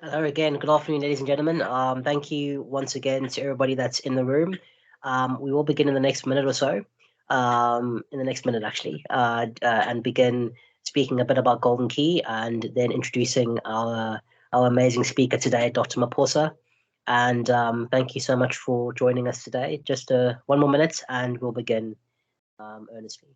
Hello again. Good afternoon, ladies and gentlemen. Thank you once again to everybody that's in the room. We will begin in the next minute or so, in the next minute actually, and begin speaking a bit about Golden Key and then introducing our amazing speaker today, Dr. Maphosa. And thank you so much for joining us today. Just one more minute and we'll begin earnestly.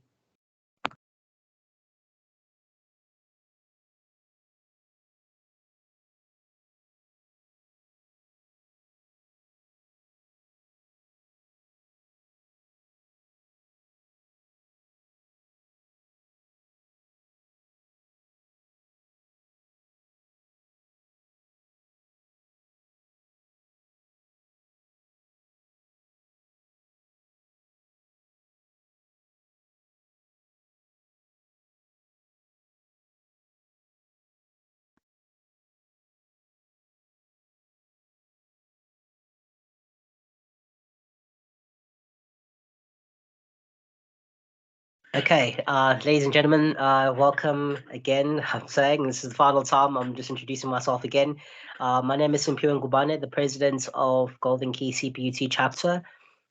Okay, ladies and gentlemen, welcome again. I'm saying this is the final time. I'm just introducing myself again. My name is Simphiwe Ngubane, the president of Golden Key CPUT chapter.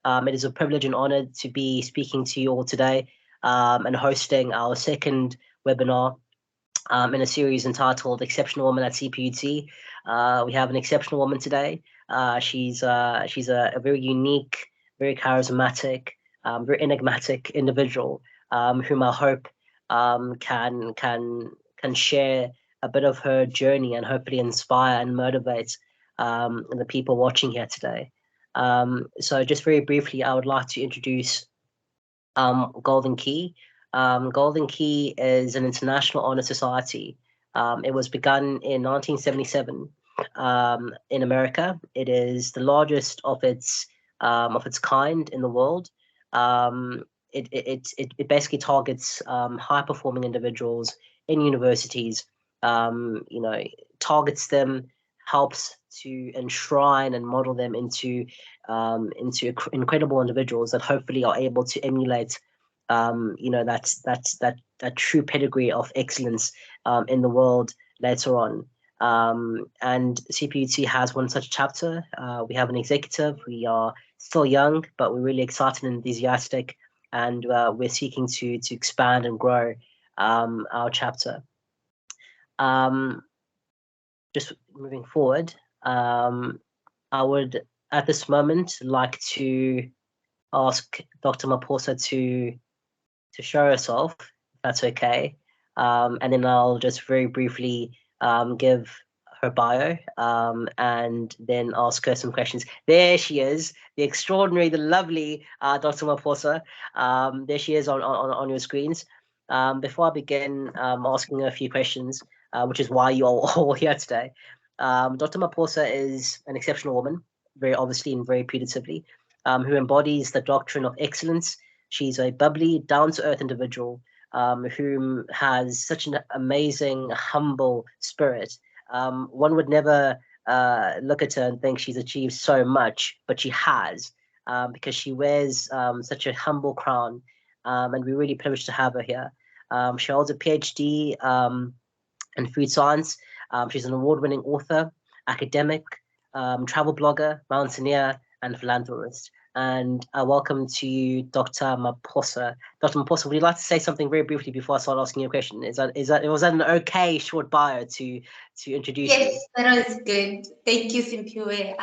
It is a privilege and honor to be speaking to you all today and hosting our second webinar in a series entitled Exceptional Woman at CPUT. We have an exceptional woman today. She's a very unique, very charismatic, very enigmatic individual whom I hope can share a bit of her journey and hopefully inspire and motivate the people watching here today. So just very briefly, I would like to introduce Golden Key. Golden Key is an international honor society. It was begun in 1977 in America. It is the largest of its kind in the world. It basically targets high performing individuals in universities. You know, targets them, helps to enshrine and model them into incredible individuals that hopefully are able to emulate you know that true pedigree of excellence in the world later on. And CPUT has one such chapter. We have an executive. We are still young, but we're really excited and enthusiastic, and we're seeking to expand and grow our chapter. Um, just moving forward, I would at this moment like to ask Dr. Maphosa to show herself, if that's okay. And then I'll just very briefly give her bio and then ask her some questions. There she is, the extraordinary, the lovely Dr. Maphosa. There she is on your screens. Before I begin asking her a few questions, which is why you are all here today, Dr. Maphosa is an exceptional woman, very obviously and very putatively, who embodies the doctrine of excellence. She's a bubbly, down to earth individual whom has such an amazing, humble spirit. One would never look at her and think she's achieved so much, but she has because she wears such a humble crown. And we're really privileged to have her here. She holds a PhD in food science. She's an award winning author, academic, travel blogger, mountaineer, and philanthropist. And welcome to you, Dr. Maphosa. Dr. Maphosa, would you like to say something very briefly before I start asking you a question? Was that an okay short bio to introduce you? Yes, that was good. Thank you, Simphiwe.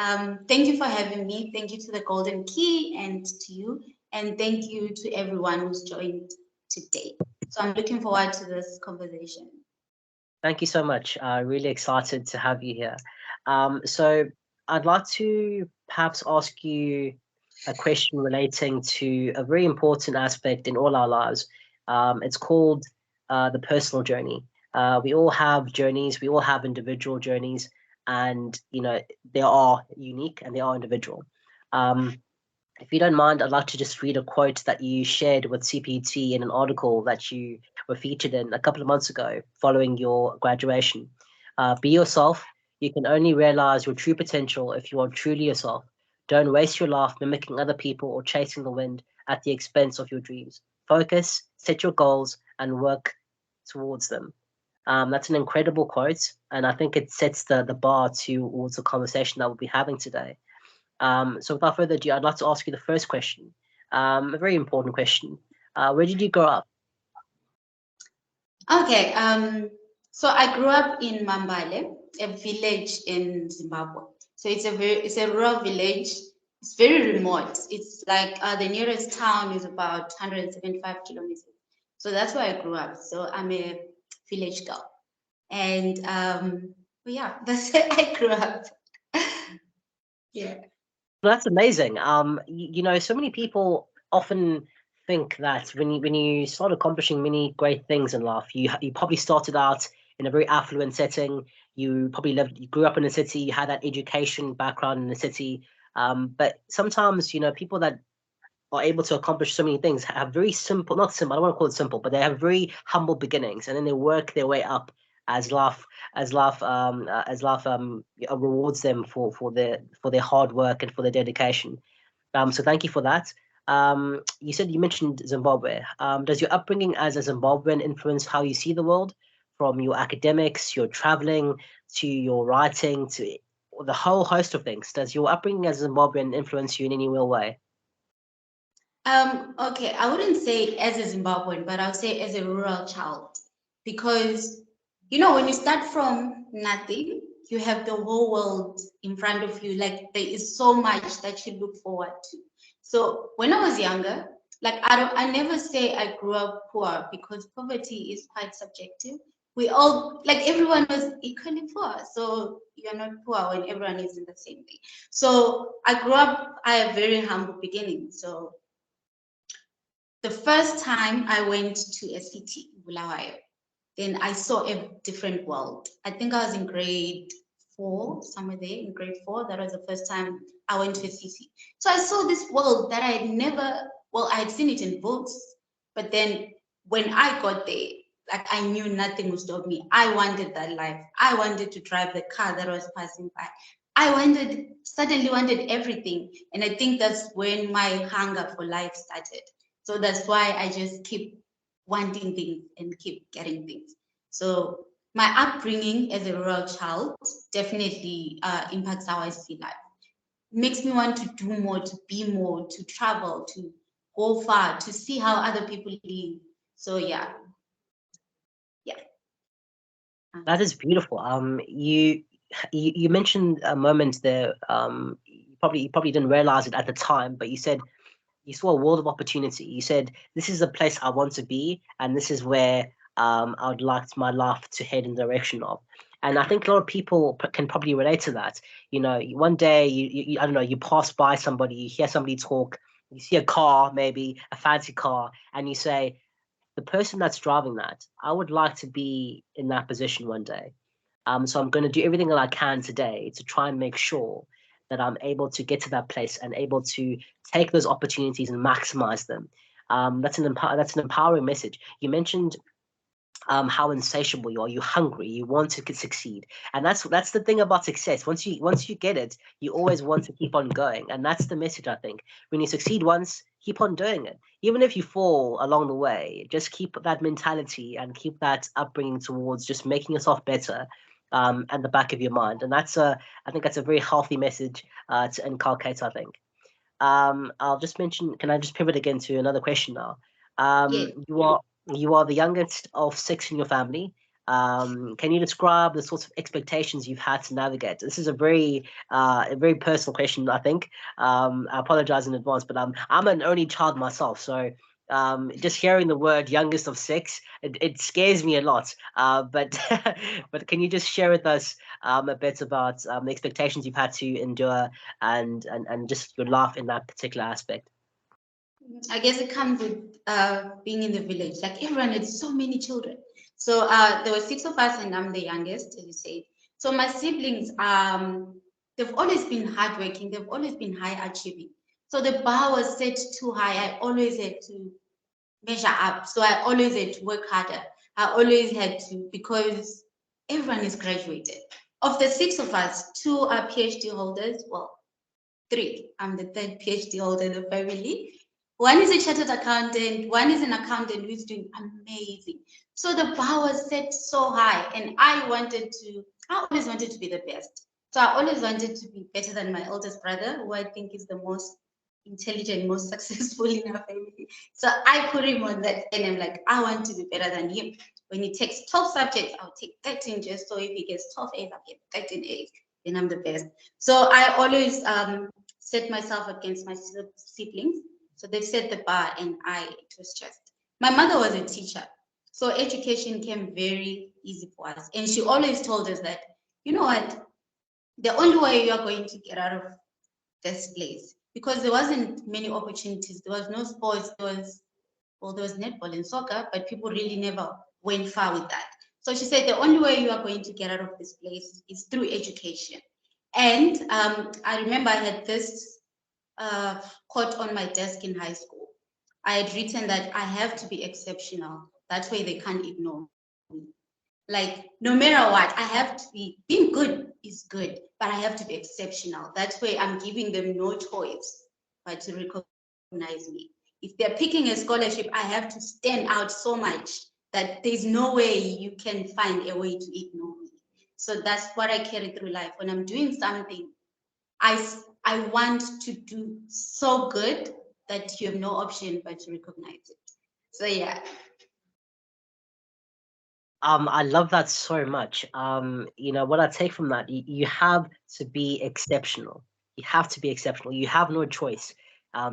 Thank you for having me. Thank you to the Golden Key and to you. And thank you to everyone who's joined today. So I'm looking forward to this conversation. Thank you so much. Really excited to have you here. So I'd like to perhaps ask you a question relating to a very important aspect in all our lives. It's called the personal journey. We all have journeys. We all have individual journeys, and you know they are unique and they are individual. Um, if you don't mind, I'd like to just read a quote that you shared with CPT in an article that you were featured in a couple of months ago following your graduation. Be yourself. You can only realize your true potential if you are truly yourself. Don't waste your life mimicking other people or chasing the wind at the expense of your dreams. Focus, set your goals, and work towards them. That's an incredible quote, and I think it sets the bar towards the conversation that we'll be having today. So without further ado, I'd like to ask you the first question, a very important question. Where did you grow up? Okay, so I grew up in Mambale, a village in Zimbabwe. So it's a rural village. It's very remote. It's like the nearest town is about 175 kilometers. So that's where I grew up. So I'm a village girl. And yeah, that's where I grew up. Yeah. That's amazing. You know, so many people often think that when you start accomplishing many great things in life, you probably started out in a very affluent setting. You probably you grew up in a city, you had that education background in the city. But sometimes, you know, people that are able to accomplish so many things have very simple, not simple, I don't want to call it simple, but they have very humble beginnings, and then they work their way up as life rewards them for their hard work and for their dedication. So thank you for that. You mentioned Zimbabwe. Does your upbringing as a Zimbabwean influence how you see the world, from your academics, your traveling, to your writing, to the whole host of things? Does your upbringing as a Zimbabwean influence you in any real way? Okay, I wouldn't say as a Zimbabwean, but I'll say as a rural child, because you know, when you start from nothing, you have the whole world in front of you. Like there is so much that you look forward to. So when I was younger, like I never say I grew up poor, because poverty is quite subjective. We all, like everyone was equally poor. So you're not poor when everyone is in the same thing. So I grew up, I have very humble beginnings. So the first time I went to a city, Bulawayo, then I saw a different world. I think I was in grade 4, somewhere there in grade 4. That was the first time I went to a city. So I saw this world that I had never, well, I had seen it in books, but then when I got there, like I knew nothing would stop me. I wanted that life. I wanted to drive the car that was passing by. Suddenly wanted everything. And I think that's when my hunger for life started. So that's why I just keep wanting things and keep getting things. So my upbringing as a rural child definitely impacts how I see life. It makes me want to do more, to be more, to travel, to go far, to see how other people live. So yeah. That is beautiful. You mentioned a moment there. You probably didn't realize it at the time, but you said you saw a world of opportunity. You said, this is a place I want to be, and this is where I would like my life to head in the direction of. And I think a lot of people can probably relate to that. You know, one day I don't know, you pass by somebody, you hear somebody talk, you see a car, maybe a fancy car, and you say, the person that's driving that, I would like to be in that position one day. So I'm going to do everything that I can today to try and make sure that I'm able to get to that place and able to take those opportunities and maximize them. That's an empowering message. You mentioned how insatiable you are. You're hungry. You want to succeed, and that's the thing about success. Once you get it, you always want to keep on going, and that's the message. I think when you succeed once, keep on doing it, even if you fall along the way. Just keep that mentality and keep that upbringing towards just making yourself better. At the back of your mind, and I think that's a very healthy message to inculcate. I think. I'll just mention. Can I just pivot again to another question now? Yeah. You are the youngest of 6 in your family. Can you describe the sorts of expectations you've had to navigate? This is a very personal question, I think. I apologize in advance, but I'm an only child myself, so just hearing the word youngest of 6, it scares me a lot. But but can you just share with us a bit about the expectations you've had to endure and just your life in that particular aspect? I guess it comes with being in the village. Like everyone had so many children. So there were 6 of us, and I'm the youngest, as you said. So my siblings, they've always been hardworking. They've always been high achieving. So the bar was set too high. I always had to measure up. So I always had to work harder. I always had to, because everyone is graduated. Of the 6 of us, 2 are PhD holders. Well, 3. I'm the third PhD holder in the family. One is a chartered accountant, one is an accountant who's doing amazing. So the bar was set so high, and I always wanted to be the best. So I always wanted to be better than my oldest brother, who I think is the most intelligent, most successful in our family. So I put him on that, and I'm like, I want to be better than him. When he takes 12 subjects, I'll take 13 just so if he gets 12 A's, I'll get 13 A's. Then I'm the best. So I always set myself against my siblings. So they set the bar, and it was just. My mother was a teacher, so education came very easy for us. And she always told us that, you know what, the only way you are going to get out of this place, because there wasn't many opportunities. There was no sports. There was netball and soccer, but people really never went far with that. So she said the only way you are going to get out of this place is through education. And I remember I had this quote on my desk in high school. I had written that I have to be exceptional. That way they can't ignore me. Like, no matter what, I have to being good is good, but I have to be exceptional. That way I'm giving them no choice but to recognize me. If they're picking a scholarship, I have to stand out so much that there's no way you can find a way to ignore me. So that's what I carry through life. When I'm doing something, I want to do so good that you have no option but to recognize it. So yeah. I love that so much. What I take from that, you have to be exceptional. You have to be exceptional. You have no choice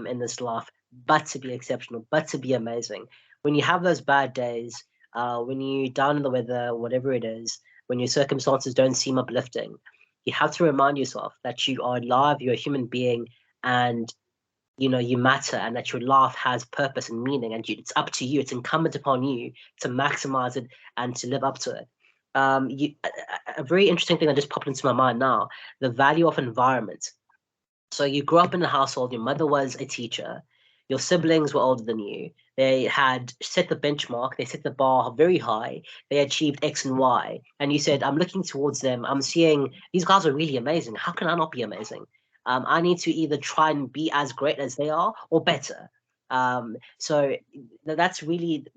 in this life but to be exceptional, but to be amazing. When you have those bad days, when you're down in the weather, whatever it is, when your circumstances don't seem uplifting, you have to remind yourself that you are alive, you're a human being, and you matter, and that your life has purpose and meaning, and it's up to you, it's incumbent upon you to maximize it and to live up to it. A very interesting thing that just popped into my mind now, the value of environment. So you grew up in a household, your mother was a teacher, your siblings were older than you, they had set the benchmark, they set the bar very high, they achieved X and Y, and you said, I'm looking towards them, I'm seeing these guys are really amazing, how can I not be amazing? I need to either try and be as great as they are or better. So that's really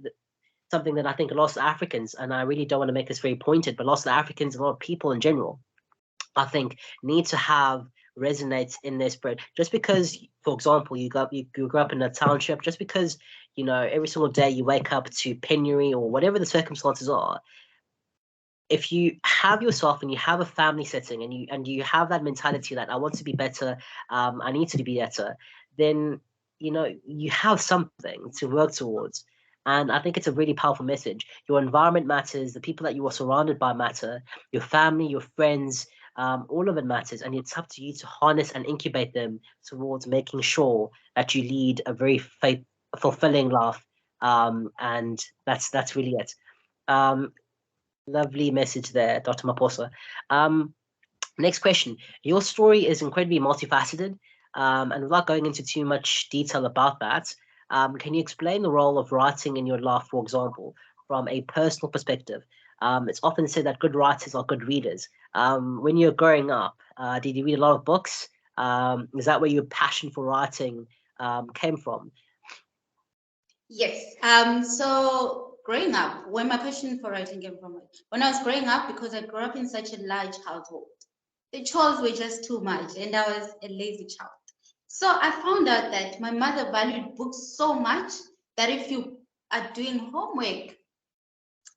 something that I think a lot of Africans, and I really don't want to make this very pointed, but lots of Africans, a lot of people in general, I think, need to have resonates in their spirit. Just because, for example, you grew up in a township, just because every single day you wake up to penury or whatever the circumstances are, if you have yourself and you have a family setting and you have that mentality that I want to be better, I need to be better, then you have something to work towards. And I think it's a really powerful message. Your environment matters, the people that you are surrounded by matter, your family, your friends, all of it matters, and it's up to you to harness and incubate them towards making sure that you lead a very fulfilling life. And that's really it. Lovely message there, Dr. Maphosa. Next question. Your story is incredibly multifaceted, and without going into too much detail about that, can you explain the role of writing in your life, for example, from a personal perspective? It's often said that good writers are good readers. When you're growing up, did you read a lot of books? Is that where your passion for writing came from? Yes. So growing up, where my passion for writing came from, when I was growing up, because I grew up in such a large household, the chores were just too much, and I was a lazy child. So I found out that my mother valued books so much that if you are doing homework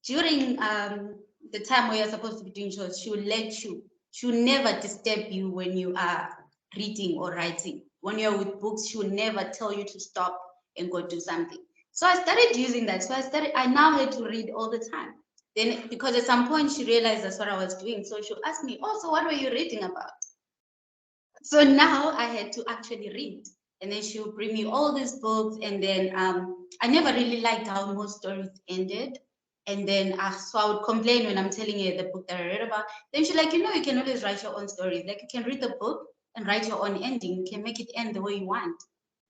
during the time where you're supposed to be doing chores, she will let you. She will never disturb you when you are reading or writing. When you're with books, she will never tell you to stop and go do something. So I started using that. So I now had to read all the time. Then, because at some point she realized that's what I was doing. So she'll ask me, oh, so what were you reading about? So now I had to actually read. And then she'll bring me all these books. And then I never really liked how most stories ended. And then so I would complain when I'm telling her the book that I read about. Then she's like, you can always write your own stories. Like, you can read the book and write your own ending. You can make it end the way you want.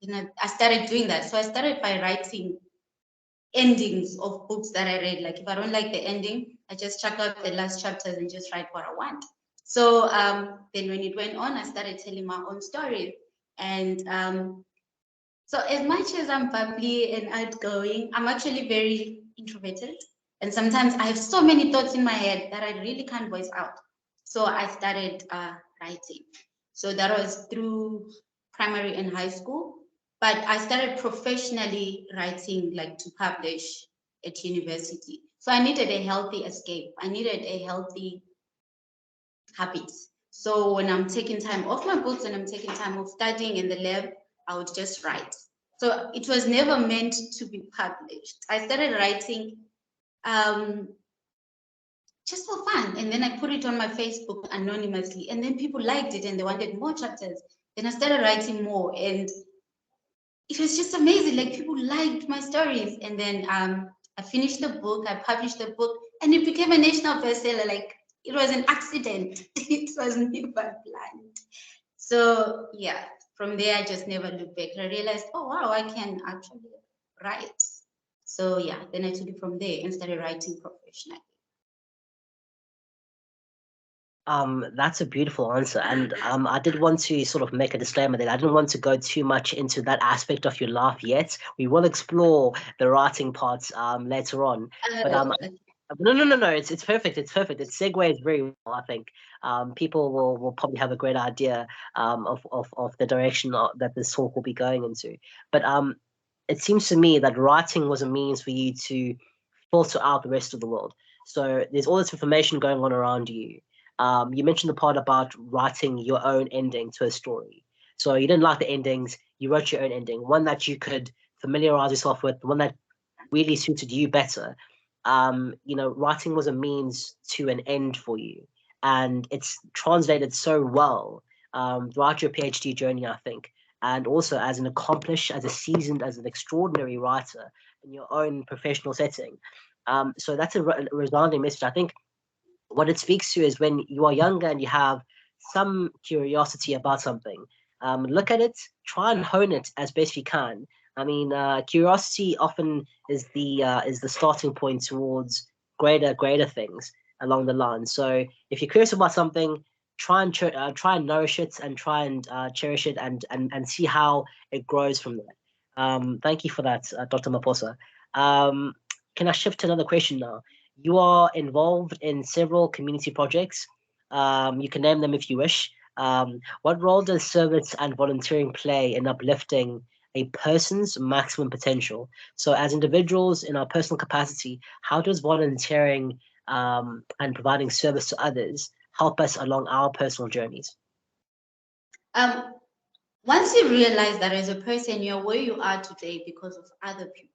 And I started doing that. So I started by writing endings of books that I read. Like, if I don't like the ending, I just check out the last chapters and just write what I want. So then when it went on, I started telling my own stories. And So as much as I'm bubbly and outgoing, I'm actually very introverted. And sometimes I have so many thoughts in my head that I really can't voice out. So I started writing. So that was through primary and high school. But I started professionally writing, like to publish at university. So I needed a healthy escape. I needed a healthy habit. So when I'm taking time off my books and I'm taking time off studying in the lab, I would just write. So it was never meant to be published. I started writing just for fun. And then I put it on my Facebook anonymously. And then people liked it and they wanted more chapters. Then I started writing more. And it was just amazing. Like people liked my stories. And then I finished the book, I published the book, and it became a national bestseller. Like it was an accident. It was never planned. So yeah, from there I just never looked back. I realized, oh wow, I can actually write. So yeah, then I took it from there and started writing professionally. That's a beautiful answer. And I did want to sort of make a disclaimer that I didn't want to go too much into that aspect of your life yet. We will explore the writing parts later on. But no. It's perfect. It's perfect. It segues very well, I think. People will probably have a great idea of the direction that this talk will be going into. But it seems to me that writing was a means for you to filter out the rest of the world. So there's all this information going on around you. You mentioned the part about writing your own ending to a story. So you didn't like the endings, you wrote your own ending, one that you could familiarize yourself with, one that really suited you better. Writing was a means to an end for you. And it's translated so well throughout your PhD journey, I think. And also as an accomplished, as a seasoned, as an extraordinary writer in your own professional setting. So that's a resounding message. I think what it speaks to is when you are younger and you have some curiosity about something, look at it, try and hone it as best you can. I mean, curiosity often is the starting point towards greater things along the line. So if you're curious about something, try and nourish it and try and cherish it and see how it grows from there. Thank you for that, Dr. Maphosa. Can I shift to another question now? You are involved in several community projects. You can name them if you wish. What role does service and volunteering play in uplifting a person's maximum potential? So, as individuals in our personal capacity, how does volunteering and providing service to others help us along our personal journeys? Once you realize that as a person, you're where you are today because of other people.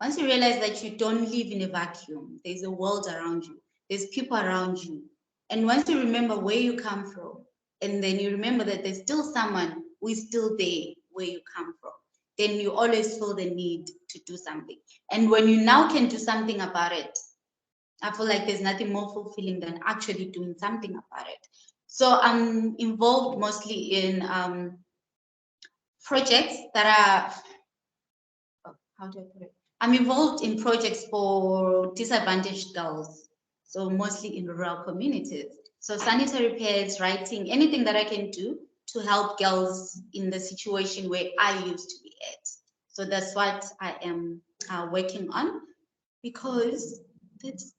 Once you realize that you don't live in a vacuum, there's a world around you, there's people around you. And once you remember where you come from, and then you remember that there's still someone who is still there where you come from, then you always feel the need to do something. And when you now can do something about it, I feel like there's nothing more fulfilling than actually doing something about it. So I'm involved mostly in projects that are, how do I put it? I'm involved in projects for disadvantaged girls, so mostly in rural communities. So sanitary pads, writing, anything that I can do to help girls in the situation where I used to be at. So that's what I am working on, because that's,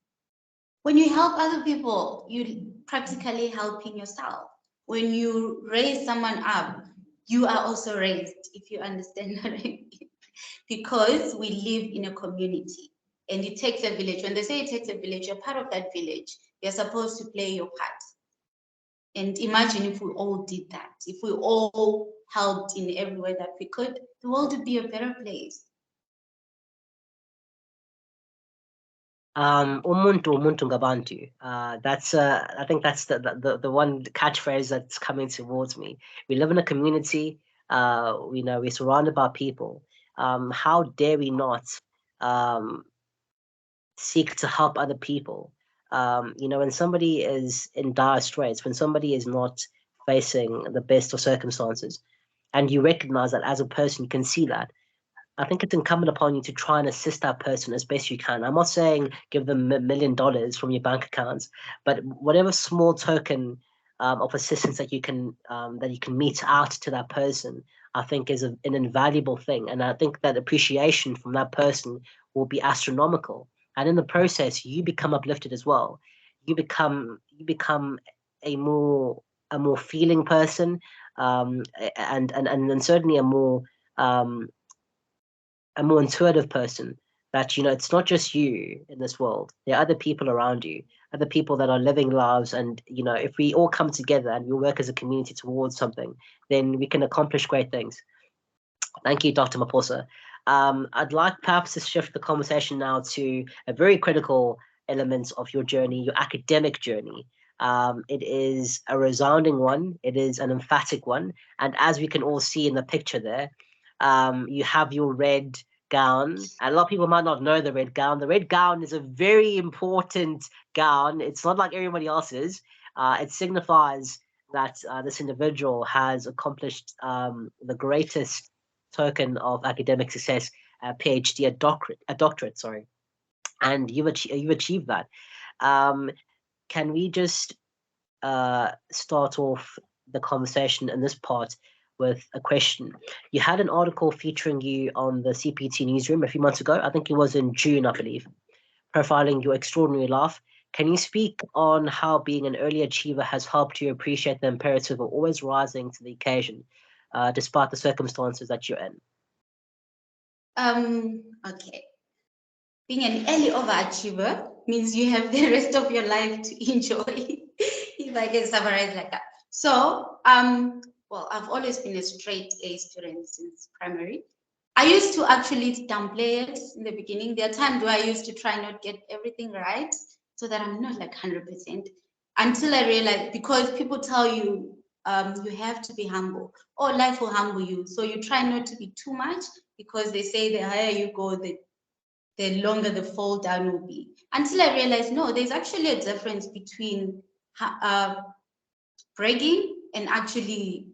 when you help other people, you practically helping yourself. When you raise someone up, you are also raised, if you understand what I mean. Because we live in a community and it takes a village. When they say it takes a village, you're part of that village. You're supposed to play your part. And imagine if we all did that, if we all helped in every way that we could, the world would be a better place. Umuntu ngabantu. That's I think that's the one catchphrase that's coming towards me. We live in a community. We're surrounded by people. How dare we not seek to help other people? When somebody is in dire straits, when somebody is not facing the best of circumstances, and you recognize that as a person, you can see that. I think it's incumbent upon you to try and assist that person as best you can. I'm not saying give them $1 million from your bank accounts, but whatever small token of assistance that you can meet out to that person, I think is an invaluable thing. And I think that appreciation from that person will be astronomical. And in the process, you become uplifted as well. You become a more feeling person, and certainly um, a more intuitive person, that it's not just you in this world. There are other people around you, other people that are living lives, and if we all come together and we work as a community towards something, then we can accomplish great things. Thank you, Dr. Maphosa. I'd like perhaps to shift the conversation now to a very critical element of your journey, your academic journey. It is a resounding one. It is an emphatic one. And as we can all see in the picture there, you have your red gown. A lot of people might not know the red gown. The red gown is a very important gown. It's not like everybody else's. It signifies that this individual has accomplished the greatest token of academic success, a PhD, a doctorate, sorry, and you've achieved that. Can we just start off the conversation in this part with a question? You had an article featuring you on the CPUT newsroom a few months ago. I think it was in June, I believe, profiling your extraordinary life. Can you speak on how being an early achiever has helped you appreciate the imperative of always rising to the occasion, despite the circumstances that you're in? Okay. Being an early overachiever means you have the rest of your life to enjoy, if I can summarize like that. So, well, I've always been a straight A student since primary. I used to actually downplay it in the beginning. There are times where I used to try not get everything right so that I'm not like 100%, until I realized, because people tell you you have to be humble, or life will humble you. So you try not to be too much, because they say the higher you go, the longer the fall down will be. Until I realized, no, there's actually a difference between bragging and actually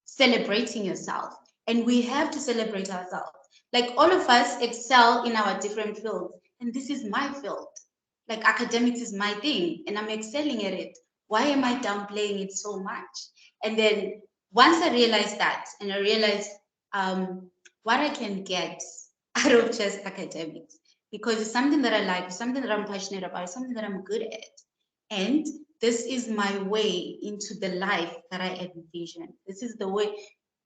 celebrating yourself. And we have to celebrate ourselves. Like, all of us excel in our different fields. And this is my field. Like, academics is my thing, and I'm excelling at it. Why am I downplaying it so much? And then once I realized that, and I realized what I can get out of just academics, because it's something that I like, something that I'm passionate about, something that I'm good at. And this is my way into the life that I envision. This is the way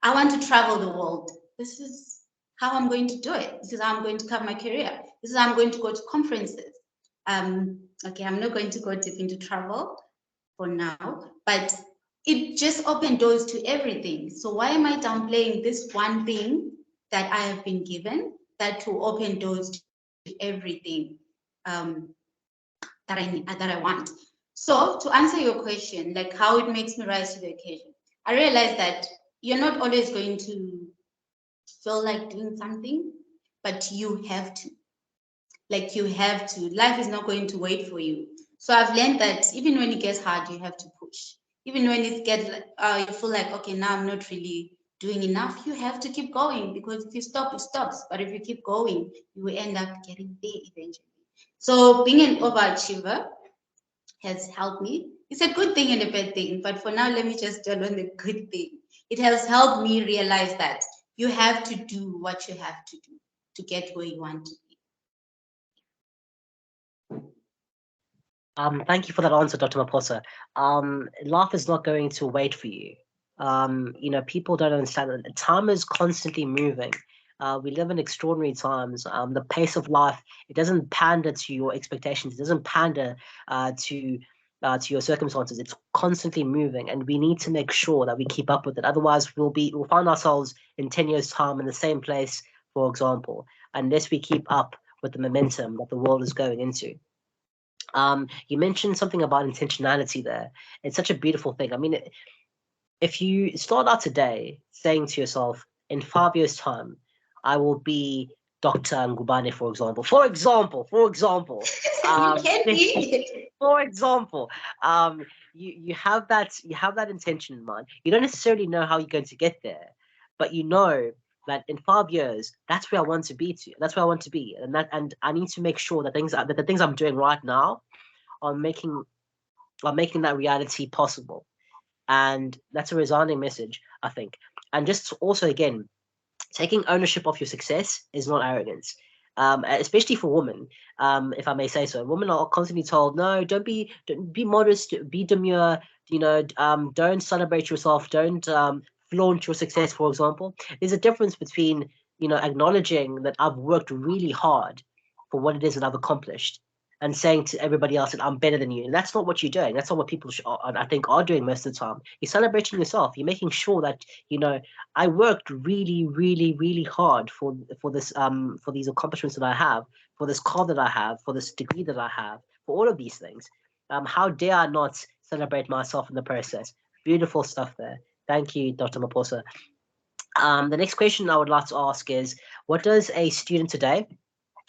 I want to travel the world. This is how I'm going to do it. This is how I'm going to cover my career. This is how I'm going to go to conferences. Okay, I'm not going to go deep into travel for now, but it just opened doors to everything. So why am I downplaying this one thing that I have been given that will open doors to everything that I want? So to answer your question, like how it makes me rise to the occasion, I realized that you're not always going to feel like doing something, but you have to. Like, you have to. Life is not going to wait for you. So I've learned that even when it gets hard, you have to push. Even when it gets, you feel like, okay, now I'm not really doing enough, you have to keep going, because if you stop, it stops. But if you keep going, you will end up getting there eventually. So being an overachiever has helped me. It's a good thing and a bad thing, but for now, let me just dwell on the good thing. It has helped me realize that you have to do what you have to do to get where you want to be. Thank you for that answer, Dr. Maphosa. Life is not going to wait for you. People don't understand that time is constantly moving. We live in extraordinary times. The pace of life, it doesn't pander to your expectations. It doesn't pander to your circumstances. It's constantly moving, and we need to make sure that we keep up with it. Otherwise, we'll find ourselves in 10 years' time in the same place, for example, unless we keep up with the momentum that the world is going into. You mentioned something about intentionality there. It's such a beautiful thing. I mean, if you start out today saying to yourself, in 5 years' time, I will be Dr. Ngubane, for example. For example, You can be. for example, you have that intention in mind. You don't necessarily know how you're going to get there, but you know that in 5 years, that's where I want to be to. That's where I want to be, and I need to make sure that the things I'm doing right now are making that reality possible. And that's a resounding message, I think. And just also, again, taking ownership of your success is not arrogance. Especially for women, if I may say so. Women are constantly told, no, don't be modest, be demure, don't celebrate yourself, don't flaunt your success, for example. There's a difference between, acknowledging that I've worked really hard for what it is that I've accomplished, and saying to everybody else that I'm better than you. And that's not what you're doing. That's not what people, I think, are doing most of the time. You're celebrating yourself. You're making sure that, I worked really, really, really hard for this for these accomplishments that I have, for this car that I have, for this degree that I have, for all of these things. How dare I not celebrate myself in the process? Beautiful stuff there. Thank you, Dr. Maphosa. The next question I would like to ask is, what does a student today,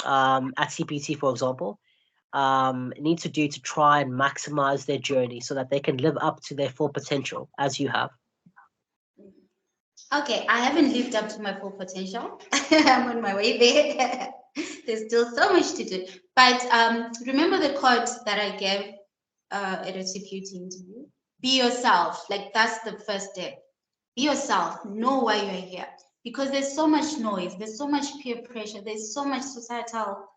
at CPUT, for example, need to do to try and maximize their journey so that they can live up to their full potential, as you have? Okay, I haven't lived up to my full potential. I'm on my way there. There's still so much to do. But remember the quote that I gave at a CPUT interview? Be yourself. Like, that's the first step. Be yourself. Know why you're here. Because there's so much noise. There's so much peer pressure. There's so much societal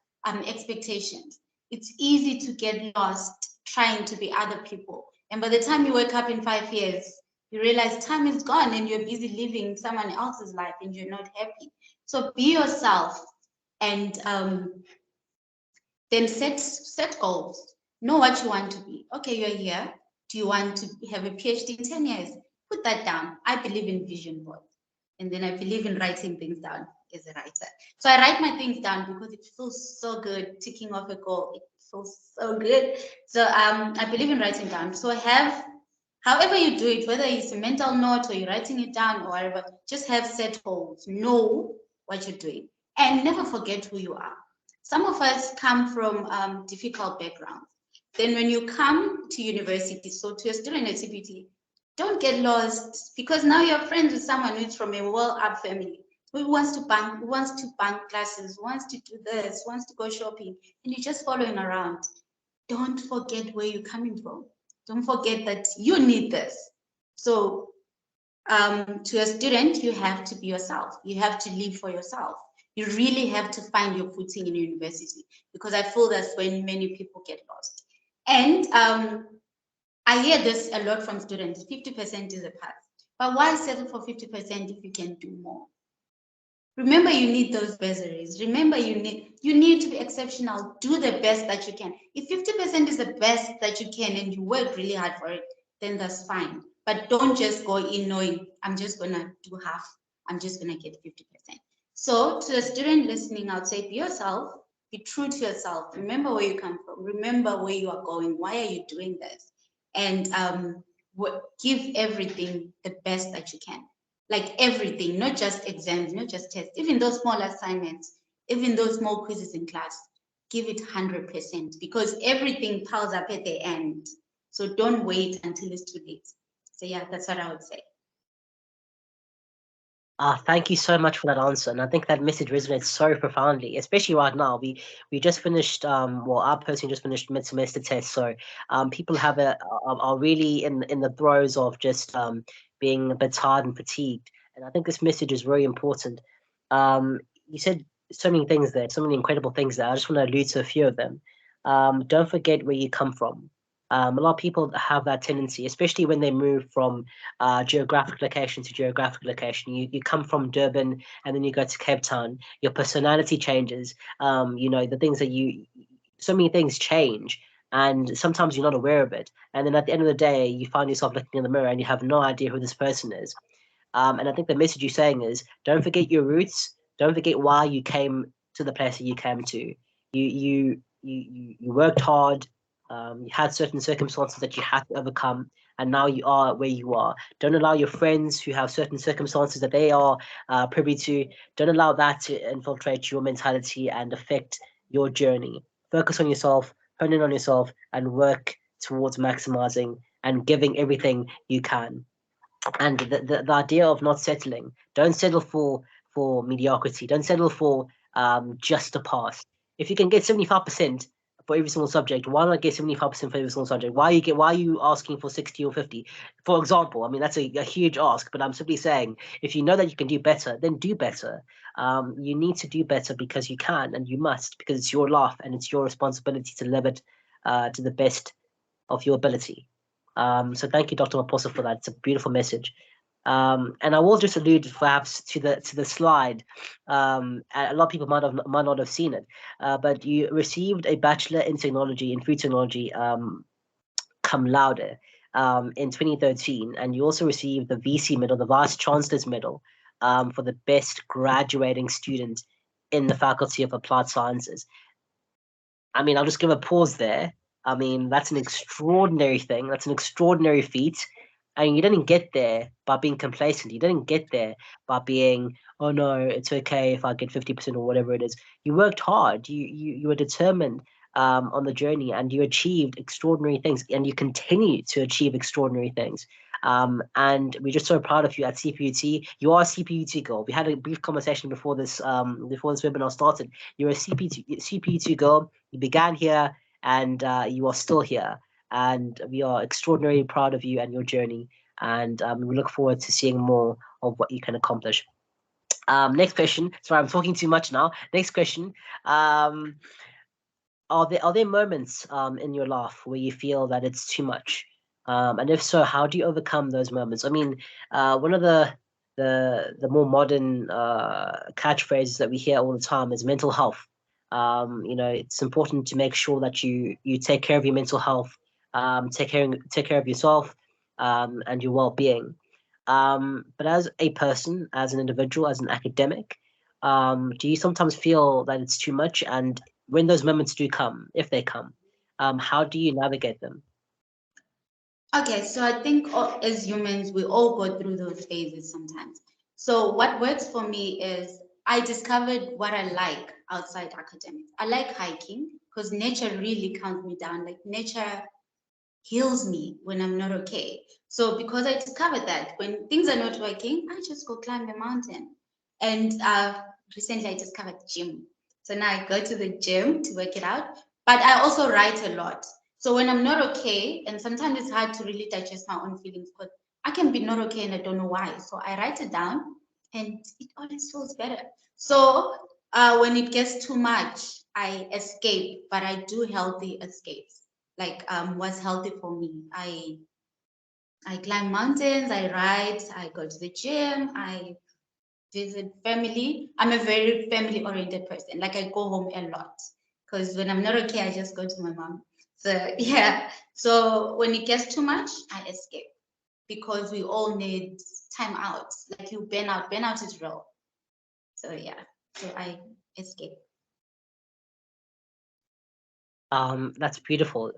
expectations. It's easy to get lost trying to be other people. And by the time you wake up in 5 years, you realize time is gone and you're busy living someone else's life and you're not happy. So be yourself, and then set goals. Know what you want to be. Okay, you're here. Do you want to have a PhD in 10 years? Put that down. I believe in vision boards. And then I believe in writing things down as a writer. So I write my things down because it feels so good, ticking off a goal. It feels so good. So I believe in writing down. So however you do it, whether it's a mental note or you're writing it down or whatever, just have set goals. Know what you're doing and never forget who you are. Some of us come from difficult backgrounds. Then when you come to university, so to a student at CPT, don't get lost, because now you're friends with someone who's from a well-up family, who wants to bank classes, wants to do this, wants to go shopping, and you're just following around. Don't forget where you're coming from. Don't forget that you need this. So to a student, you have to be yourself. You have to live for yourself. You really have to find your footing in university, because I feel that's when many people get lost. And I hear this a lot from students, 50% is a pass. But why settle for 50% if you can do more? Remember, you need those bursaries. Remember, you need to be exceptional. Do the best that you can. If 50% is the best that you can and you work really hard for it, then that's fine. But don't just go in knowing, I'm just going to do half. I'm just going to get 50%. So to a student listening, I would say, be yourself. Be true to yourself. Remember where you come from. Remember where you are going. Why are you doing this? And give everything the best that you can. Like everything, not just exams, not just tests, even those small assignments, even those small quizzes in class, give it 100%, because everything piles up at the end. So don't wait until it's too late. So yeah, that's what I would say. Thank you so much for that answer, and I think that message resonates so profoundly, especially right now. We just finished, well, our person just finished mid-semester tests, so people are really in the throes of just being a bit tired and fatigued, and I think this message is very important. You said so many things there, so many incredible things there. I just want to allude to a few of them. Don't forget where you come from. A lot of people have that tendency, especially when they move from geographic location to geographic location. You come from Durban and then you go to Cape Town. Your personality changes. The things that so many things change, and sometimes you're not aware of it. And then at the end of the day, you find yourself looking in the mirror and you have no idea who this person is. And I think the message you're saying is, don't forget your roots. Don't forget why you came to the place that you came to. You worked hard. You had certain circumstances that you had to overcome, and now you are where you are. Don't allow your friends who have certain circumstances that they are privy to, don't allow that to infiltrate your mentality and affect your journey. Focus on yourself, hone in on yourself, and work towards maximizing and giving everything you can. And the idea of not settling, don't settle for mediocrity, don't settle for just a pass. If you can get 75%, for every single subject, why not get 75% for every single subject? Why are you asking for 60 or 50? For example, I mean, that's a huge ask, but I'm simply saying, if you know that you can do better, then do better. You need to do better because you can and you must, because it's your life and it's your responsibility to live it to the best of your ability. So thank you, Dr. Maphosa, for that. It's a beautiful message. And I will just allude perhaps to the slide. A lot of people might not have seen it, but you received a bachelor in technology, in food technology, cum laude, in 2013, and you also received the VC medal, the Vice Chancellor's medal, for the best graduating student in the Faculty of Applied Sciences. I mean, I'll just give a pause there. I mean, that's an extraordinary thing. That's an extraordinary feat. And you didn't get there by being complacent. You didn't get there by being, oh no, it's okay if I get 50% or whatever it is. You worked hard. You were determined on the journey, and you achieved extraordinary things, and you continue to achieve extraordinary things. And we're just so proud of you at CPUT. You are a CPUT girl. We had a brief conversation before this webinar started. You're a CPUT girl. You began here, and you are still here. And we are extraordinarily proud of you and your journey. And we look forward to seeing more of what you can accomplish. Next question. Sorry, I'm talking too much now. Next question. Are there moments in your life where you feel that it's too much? And if so, how do you overcome those moments? I mean, one of the more modern catchphrases that we hear all the time is mental health. It's important to make sure that you take care of your mental health, take care of yourself, and your well-being. But as a person, as an individual, as an academic, do you sometimes feel that it's too much? And when those moments do come, if they come, how do you navigate them? Okay, so I think as humans, we all go through those phases sometimes. So what works for me is I discovered what I like outside academics. I like hiking because nature really calms me down. Like nature heals me when I'm not okay. So because I discovered that when things are not working, I just go climb a mountain. And recently I discovered gym. So now I go to the gym to work it out, but I also write a lot. So when I'm not okay, and sometimes it's hard to really digest my own feelings, but I can be not okay and I don't know why. So I write it down and it always feels better. So when it gets too much, I escape, but I do healthy escapes. Like what's healthy for me. I climb mountains, I ride, I go to the gym, I visit family. I'm a very family oriented person. Like I go home a lot because when I'm not okay, I just go to my mom. So yeah. So when it gets too much, I escape because we all need time out. Like you burn out. Burnout is real. So yeah. So I escape. That's beautiful.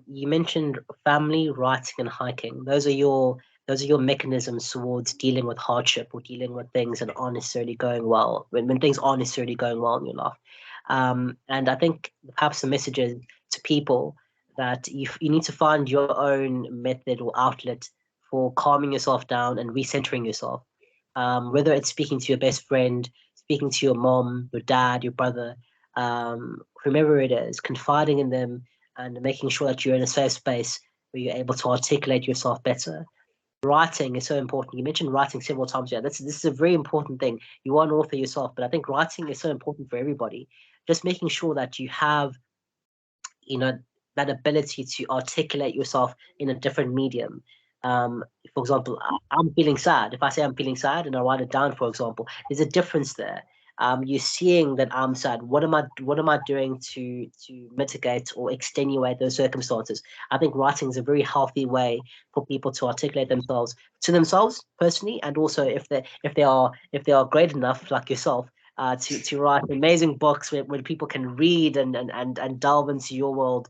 You mentioned family, writing, and hiking. Those are your mechanisms towards dealing with hardship or dealing with things that aren't necessarily going well, when things aren't necessarily going well in your life. And I think perhaps the message is to people that you need to find your own method or outlet for calming yourself down and recentering yourself. Whether it's speaking to your best friend, speaking to your mom, your dad, your brother, whomever it is, confiding in them and making sure that you're in a safe space where you're able to articulate yourself better. Writing is so important. You mentioned writing several times here. This is a very important thing. You are an author yourself, but I think writing is so important for everybody. Just making sure that you have, you know, that ability to articulate yourself in a different medium. For example, I'm feeling sad. If I say I'm feeling sad and I write it down, for example, there's a difference there. You're seeing that I'm sad. What am I doing to mitigate or extenuate those circumstances? I think writing is a very healthy way for people to articulate themselves to themselves personally, and also if they are great enough, like yourself, to write amazing books where people can read and delve into your world.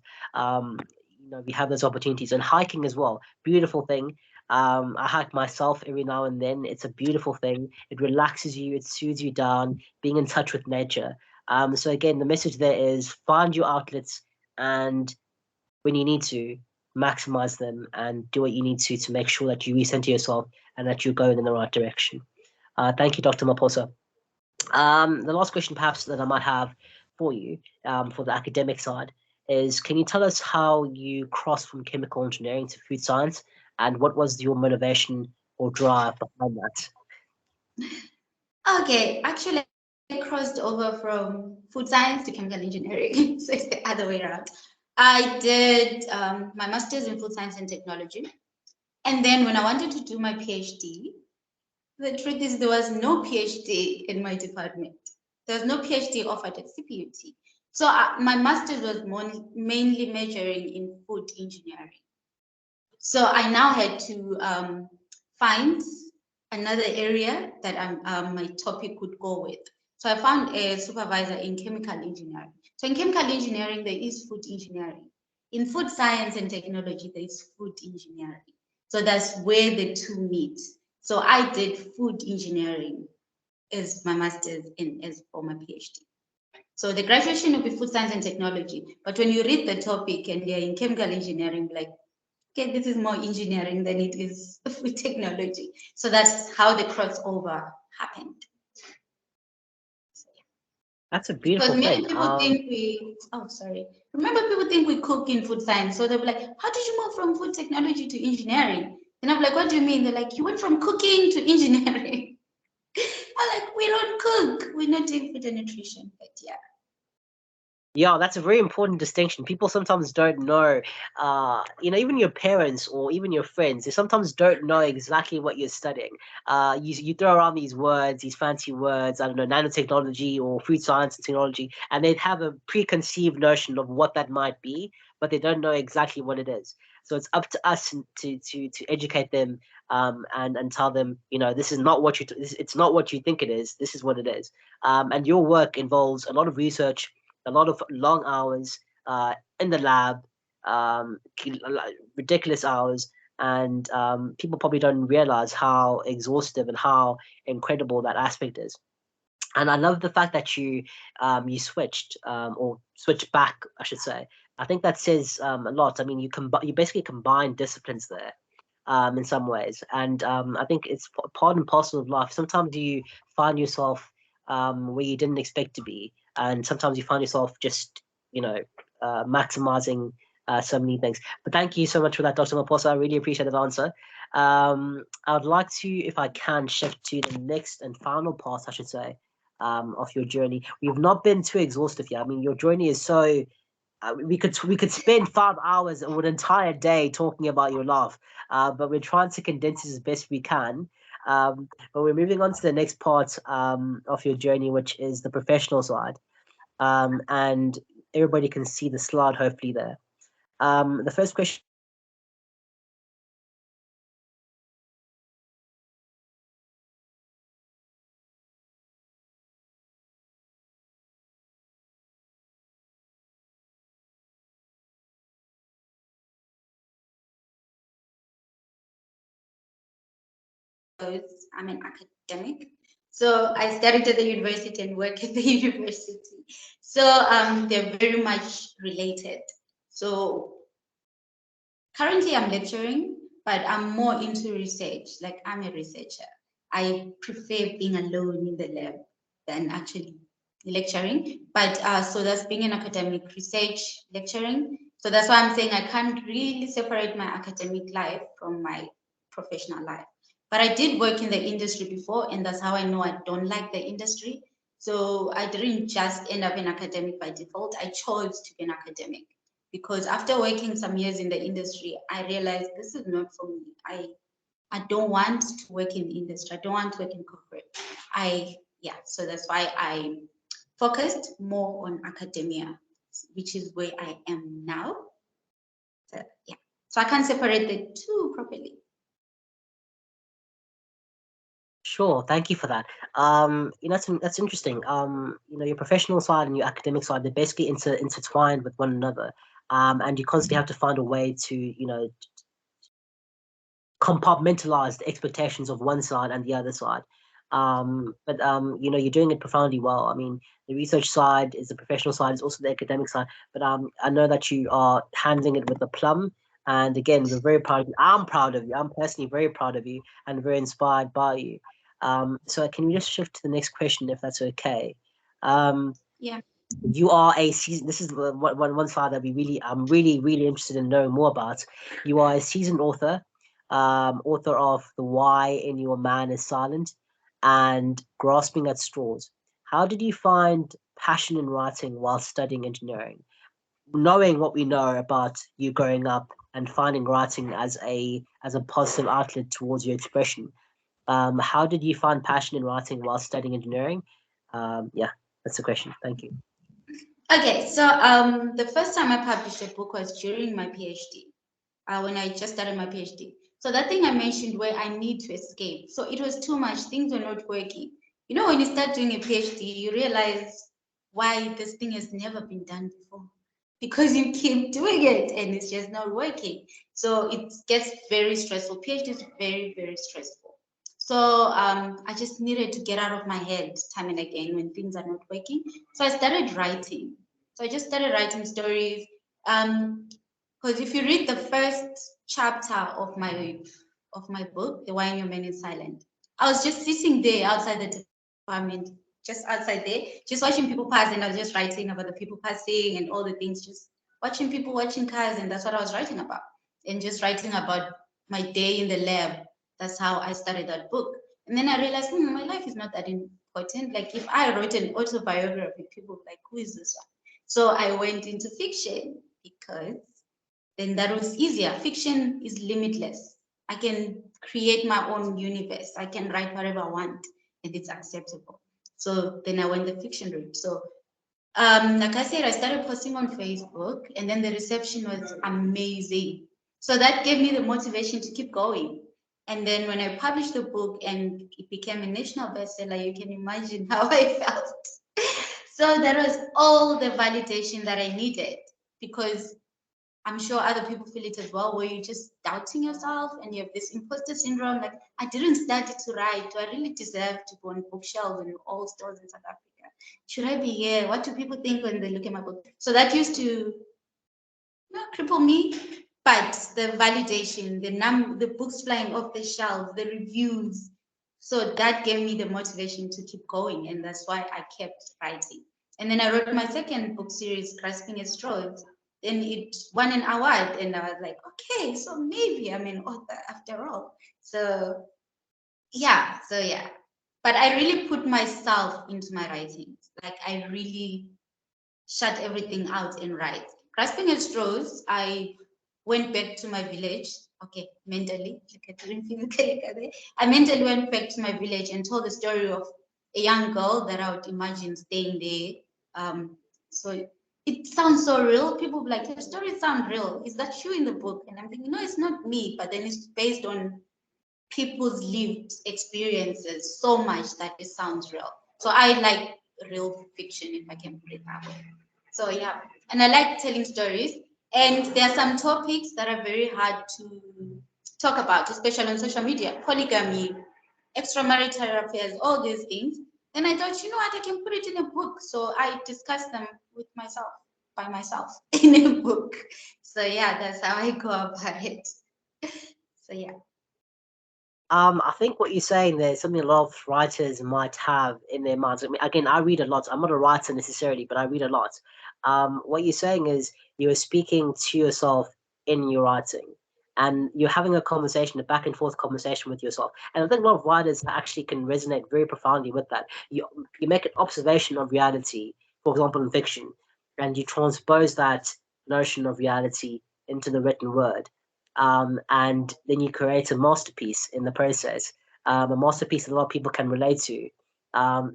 We have those opportunities, and hiking as well. Beautiful thing. I hike myself every now and then. It's a beautiful thing. It relaxes you. It soothes you down. Being in touch with nature. So again, the message there is find your outlets, and when you need to, maximize them and do what you need to make sure that you recenter yourself and that you're going in the right direction. Thank you, Dr. Maphosa. The last question perhaps that I might have for you, for the academic side, is, can you tell us how you crossed from chemical engineering to food science, and what was your motivation or drive behind that? Okay, actually, I crossed over from food science to chemical engineering, so it's the other way around. I did my master's in food science and technology, and then when I wanted to do my PhD, the truth is there was no PhD in my department. There was no PhD offered at CPUT. So my master's was mainly majoring in food engineering. So I now had to find another area that my topic could go with. So I found a supervisor in chemical engineering. So in chemical engineering, there is food engineering. In food science and technology, there is food engineering. So that's where the two meet. So I did food engineering as my master's and as for my PhD. So the graduation will be food science and technology. But when you read the topic and you're in chemical engineering, like, okay, this is more engineering than it is food technology. So that's how the crossover happened. That's a beautiful Because many thing. people think remember people think we cook in food science. So they'll be like, how did you move from food technology to engineering? And I'm like, what do you mean? They're like, you went from cooking to engineering. I'm like, we don't cook. We're not doing food and nutrition, but yeah. Yeah, that's a very important distinction. People sometimes don't know, even your parents or even your friends, they sometimes don't know exactly what you're studying. You throw around these words, these fancy words, I don't know, nanotechnology or food science and technology, and they'd have a preconceived notion of what that might be, but they don't know exactly what it is. So it's up to us to educate them, and tell them, this is not what it's not what you think it is. This is what it is. And your work involves a lot of research, a lot of long hours in the lab, um, ridiculous hours, and people probably don't realize how exhaustive and how incredible that aspect is. And I love the fact that you switched, or switched back, I should say. I think that says a lot. I mean, you basically combine disciplines there. In some ways, and I think it's part and parcel of life. Sometimes you find yourself where you didn't expect to be, and sometimes you find yourself just maximizing so many things. But thank you so much for that, Dr. Maphosa. I really appreciate that answer. I would like to, if I can, shift to the next and final part, I should say, of your journey. We've not been too exhaustive here. I mean, your journey is so we could spend 5 hours or an entire day talking about your life, but we're trying to condense it as best we can. But we're moving on to the next part of your journey, which is the professional side, and everybody can see the slide hopefully there. The first question I'm an academic. So I studied at the university and work at the university. So they're very much related. So currently I'm lecturing, but I'm more into research. Like I'm a researcher. I prefer being alone in the lab than actually lecturing. But so that's being an academic, research, lecturing. So that's why I'm saying I can't really separate my academic life from my professional life. But I did work in the industry before, and that's how I know I don't like the industry. So I didn't just end up in academic by default. I chose to be an academic because after working some years in the industry, I realized this is not for me. I don't want to work in the industry. I don't want to work in corporate. So that's why I focused more on academia, which is where I am now. So yeah, so I can't separate the two properly. Sure, thank you for that. That's interesting. Your professional side and your academic side, they're basically intertwined with one another. And you constantly have to find a way to, compartmentalize the expectations of one side and the other side. But you're doing it profoundly well. I mean, the research side is the professional side, is also the academic side. But I know that you are handling it with a plum. And again, we're very proud of you. I'm proud of you. I'm personally very proud of you and very inspired by you. So can we just shift to the next question, if that's okay? Yeah. You are a seasoned. This is one side that I'm really interested in knowing more about. You are a seasoned author, author of The Why in Your Man is Silent and Grasping at Straws. How did you find passion in writing while studying engineering? Knowing what we know about you growing up and finding writing as a positive outlet towards your expression, how did you find passion in writing while studying engineering? Yeah, that's the question. Thank you. Okay, so the first time I published a book was during my PhD, when I just started my PhD. So that thing I mentioned where I need to escape. So it was too much, things were not working. You know, when you start doing a PhD, you realize why this thing has never been done before. Because you keep doing it and it's just not working. So it gets very stressful. PhD is very stressful. So I just needed to get out of my head time and again when things are not working. So I started writing. So I just started writing stories. Because if you read the first chapter of my book, The Why Your Man is Silent, I was just sitting there outside the department, just outside there, just watching people pass, and I was just writing about the people passing and all the things, just watching people watching cars, and that's what I was writing about, and just writing about my day in the lab. That's how I started that book. And then I realized, my life is not that important. Like if I wrote an autobiography, people would be like, who is this one? So I went into fiction because then that was easier. Fiction is limitless. I can create my own universe. I can write whatever I want and it's acceptable. So then I went the fiction route. So like I said, I started posting on Facebook and then the reception was amazing. So that gave me the motivation to keep going. And then when I published the book and it became a national bestseller, you can imagine how I felt. So that was all the validation that I needed, because I'm sure other people feel it as well, where you're just doubting yourself and you have this imposter syndrome. Like, I didn't study to write. Do I really deserve to go on bookshelves in all stores in South Africa? Should I be here? What do people think when they look at my book? So that used to not cripple me, but the validation, the books flying off the shelves, the reviews. So that gave me the motivation to keep going, and that's why I kept writing. And then I wrote my second book series, Grasping at Straws. Then it won an award, and I was like, okay, so maybe I'm an author after all. So yeah. But I really put myself into my writings. Like I really shut everything out and write. Grasping at Straws, I went back to my village. Okay, mentally, like I didn't physically get there. I mentally went back to my village and told the story of a young girl that I would imagine staying there. So it sounds so real. People be like, your stories sound real. Is that you in the book? And I'm thinking, no, it's not me, but then it's based on people's lived experiences so much that it sounds real. So I like real fiction, if I can put it that way. So yeah, and I like telling stories. And there are some topics that are very hard to talk about, especially on social media: polygamy, extramarital affairs, all these things. Then I thought, you know what, I can put it in a book. So I discussed them with myself, by myself, in a book. So yeah, that's how I go about it. So yeah. I think what you're saying there is something a lot of writers might have in their minds. I mean, again, I read a lot. I'm not a writer necessarily, but I read a lot. What you're saying is you're speaking to yourself in your writing, and you're having a conversation, a back and forth conversation with yourself. And I think a lot of writers actually can resonate very profoundly with that. You make an observation of reality, for example, in fiction, and you transpose that notion of reality into the written word, and then you create a masterpiece in the process, a masterpiece that a lot of people can relate to.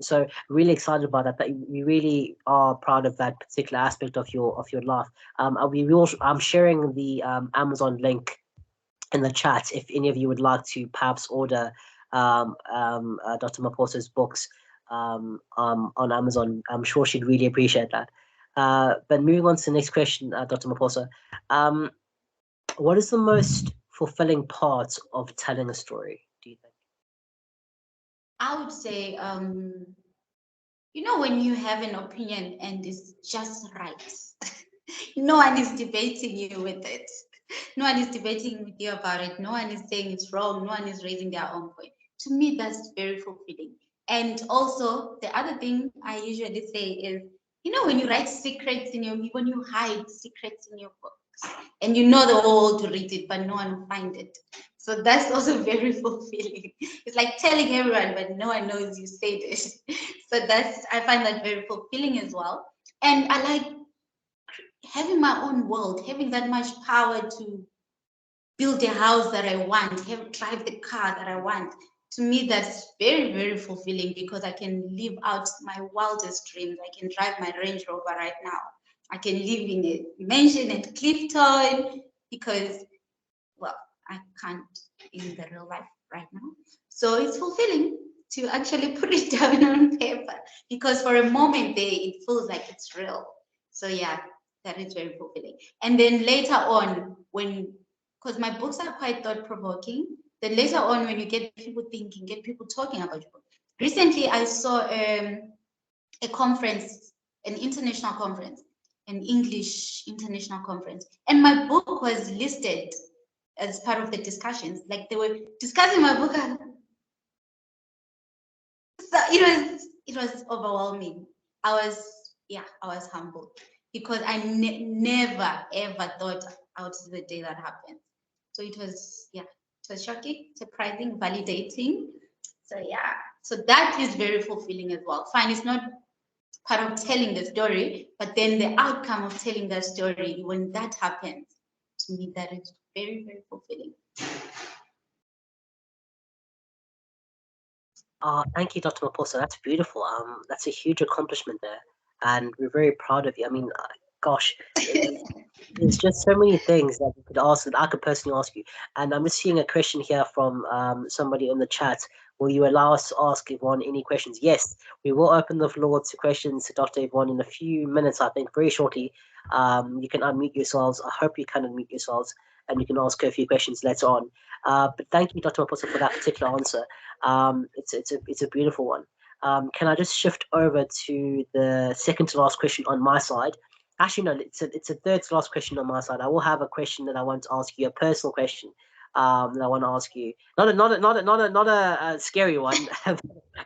So really excited about that. That you really are proud of that particular aspect of your life. I'm sharing the Amazon link in the chat if any of you would like to perhaps order Dr. Maphosa's books on Amazon. I'm sure she'd really appreciate that. But moving on to the next question, Dr. Maphosa. Um, what is the most fulfilling part of telling a story, do you think? I would say, you know, when you have an opinion and it's just right, no one is debating you with it. No one is debating with you about it. No one is saying it's wrong. No one is raising their own point. To me, that's very fulfilling. And also, the other thing I usually say is you know, when you write secrets in your, when you hide secrets in your books, and you know the whole world to read it, but no one will find it. So that's also very fulfilling. It's like telling everyone, but no one knows you said it. So that's, I find that very fulfilling as well. And I like having my own world, having that much power to build a house that I want, drive the car that I want. To me, that's very, very fulfilling because I can live out my wildest dreams. I can drive my Range Rover right now. I can live in a mansion at Clifton because, well, I can't in the real life right now. So it's fulfilling to actually put it down on paper because for a moment there, it feels like it's real. So yeah, that is very fulfilling. And then later on, when, because my books are quite thought-provoking, then later on when you get people thinking, get people talking about your book. Recently, I saw a conference, an international conference, an English international conference, and my book was listed as part of the discussions. Like they were discussing my book. So it was overwhelming. I was humbled because I never ever thought I would see the day that happened. So it was shocking, surprising, validating. So yeah, so that is very fulfilling as well. Fine, it's not part of telling the story, but then the outcome of telling that story, when that happens, to me that is very, very fulfilling. Thank you, Dr. Maphosa. That's beautiful. That's a huge accomplishment there, and we're very proud of you. I mean, gosh, there's just so many things that you could ask that I could personally ask you. And I'm just seeing a question here from somebody in the chat. Will you allow us to ask Yvonne any questions? Yes, we will open the floor to questions to Dr. Yvonne in a few minutes, I think, very shortly. You can unmute yourselves. I hope you can unmute yourselves and you can ask her a few questions later on. But thank you, Dr. Maphosa, for that particular answer. It's a beautiful one. Can I just shift over to the second to last question on my side? Actually, no, it's a third to last question on my side. I will have a question that I want to ask you, a personal question that I want to ask you. Not a scary one,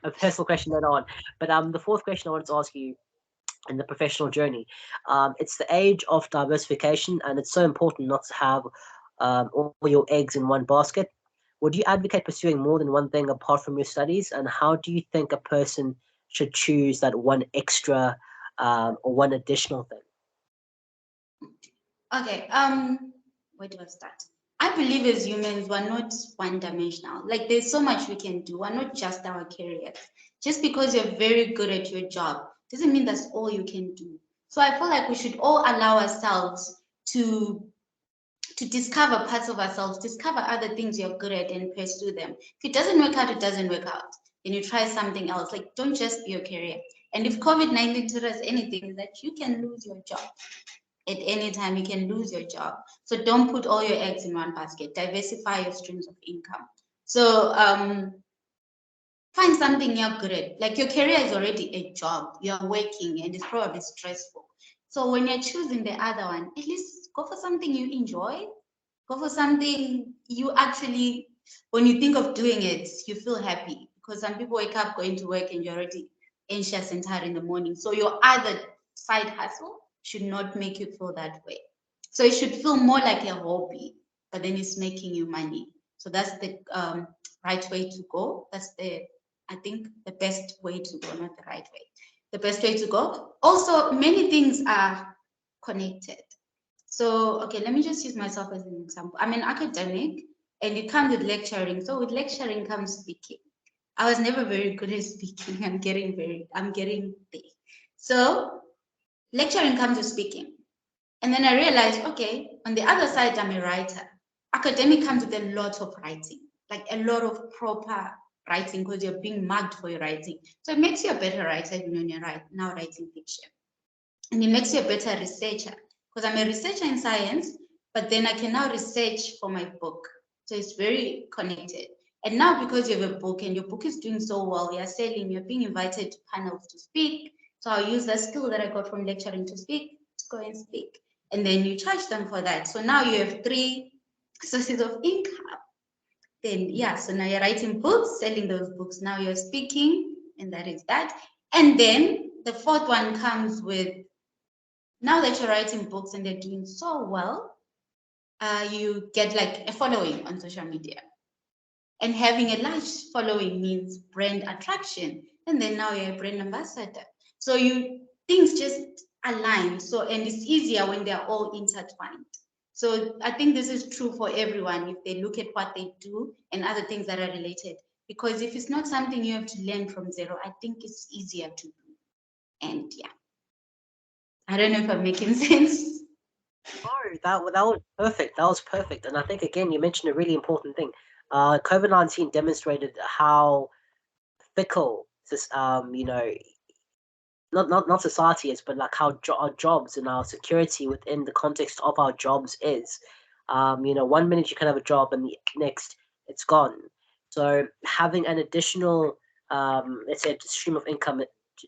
a personal question later on. But the fourth question I wanted to ask you in the professional journey, it's the age of diversification, and it's so important not to have all your eggs in one basket. Would you advocate pursuing more than one thing apart from your studies? And how do you think a person should choose that one extra or one additional thing? Okay, where do I start? I believe as humans, we're not one-dimensional. Like there's so much we can do. We're not just our careers. Just because you're very good at your job doesn't mean that's all you can do. So I feel like we should all allow ourselves to discover parts of ourselves, discover other things you're good at and pursue them. If it doesn't work out, it doesn't work out. Then you try something else. Like don't just be your career. And if COVID-19 taught us anything, is that you can lose your job. At any time, you can lose your job. So don't put all your eggs in one basket. Diversify your streams of income. So find something you're good at. Like your career is already a job. You're working and it's probably stressful. So when you're choosing the other one, at least go for something you enjoy. Go for something you actually, when you think of doing it, you feel happy. Because some people wake up going to work and you're already anxious and tired in the morning. So your other side hustle should not make you feel that way. So it should feel more like a hobby, but then it's making you money. So that's the right way to go. That's I think the best way to go, not the right way. The best way to go. Also, many things are connected. So, okay, let me just use myself as an example. I'm an academic and it comes with lecturing. So with lecturing comes speaking. I was never very good at speaking. I'm getting there. So lecturing comes with speaking. And then I realized, okay, on the other side, I'm a writer. Academic comes with a lot of writing, like a lot of proper writing because you're being marked for your writing. So it makes you a better writer even when you're now writing fiction. And it makes you a better researcher because I'm a researcher in science, but then I can now research for my book. So it's very connected. And now because you have a book and your book is doing so well, you're selling, you're being invited to panels to speak. So I'll use that skill that I got from lecturing to speak to go and speak. And then you charge them for that. So now you have 3 sources of income. Then, yeah, so now you're writing books, selling those books. Now you're speaking, and that is that. And then the fourth one comes with, now that you're writing books and they're doing so well, you get like a following on social media. And having a large following means brand attraction. And then now you're a brand ambassador. So things just align. So, and it's easier when they're all intertwined. So I think this is true for everyone if they look at what they do and other things that are related. Because if it's not something you have to learn from zero, I think it's easier to do. And yeah, I don't know if I'm making sense. No, that was perfect. That was perfect. And I think again, you mentioned a really important thing. COVID-19 demonstrated how fickle this, not society is, but like how our jobs and our security within the context of our jobs is. 1 minute you can have a job and the next it's gone. So having an additional, let's say, stream of income,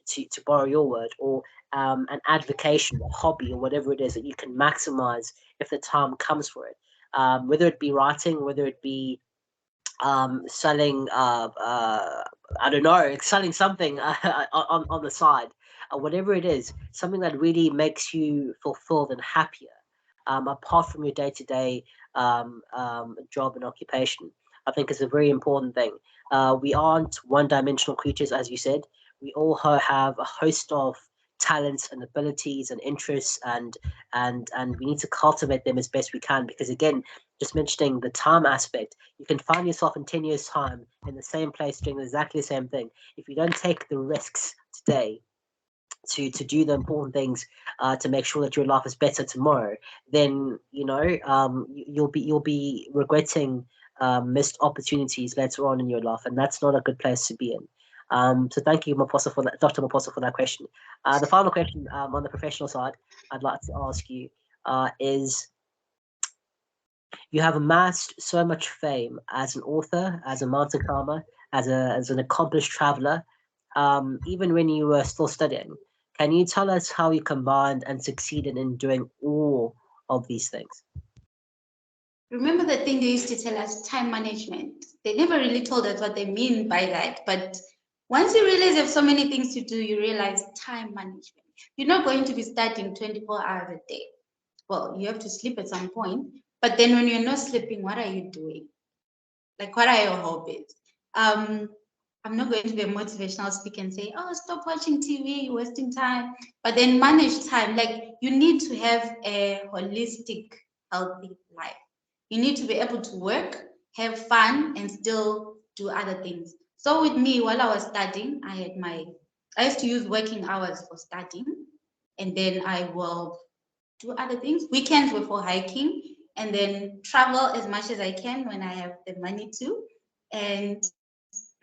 to borrow your word, or an avocation, a hobby, or whatever it is that you can maximize if the time comes for it. Whether it be writing, whether it be selling, I don't know, selling something on the side, whatever it is, something that really makes you fulfilled and happier, apart from your day-to-day job and occupation. I think is a very important thing. We aren't one-dimensional creatures, as you said. We all have a host of talents and abilities and interests, and we need to cultivate them as best we can, because again, just mentioning the time aspect, you can find yourself in 10 years time in the same place doing exactly the same thing. If you don't take the risks today to do the important things, to make sure that your life is better tomorrow, then you'll be regretting missed opportunities later on in your life, and that's not a good place to be in. So thank you, Maphosa, for that, Dr. Maphosa, for that question. The final question, on the professional side, I'd like to ask you is, you have amassed so much fame as an author, as a mountain climber, as an accomplished traveler, even when you were still studying. Can you tell us how you combined and succeeded in doing all of these things? Remember the thing they used to tell us, time management. They never really told us what they mean by that, but once you realize you have so many things to do, you realize time management. You're not going to be studying 24 hours a day. Well, you have to sleep at some point, but then when you're not sleeping, what are you doing? Like, what are your hobbies? I'm not going to be a motivational speaker and say, oh, stop watching TV, you're wasting time. But then manage time. Like, you need to have a holistic, healthy life. You need to be able to work, have fun, and still do other things. So with me, while I was studying, I used to use working hours for studying, and then I will do other things. Weekends were for hiking, and then travel as much as I can when I have the money to, and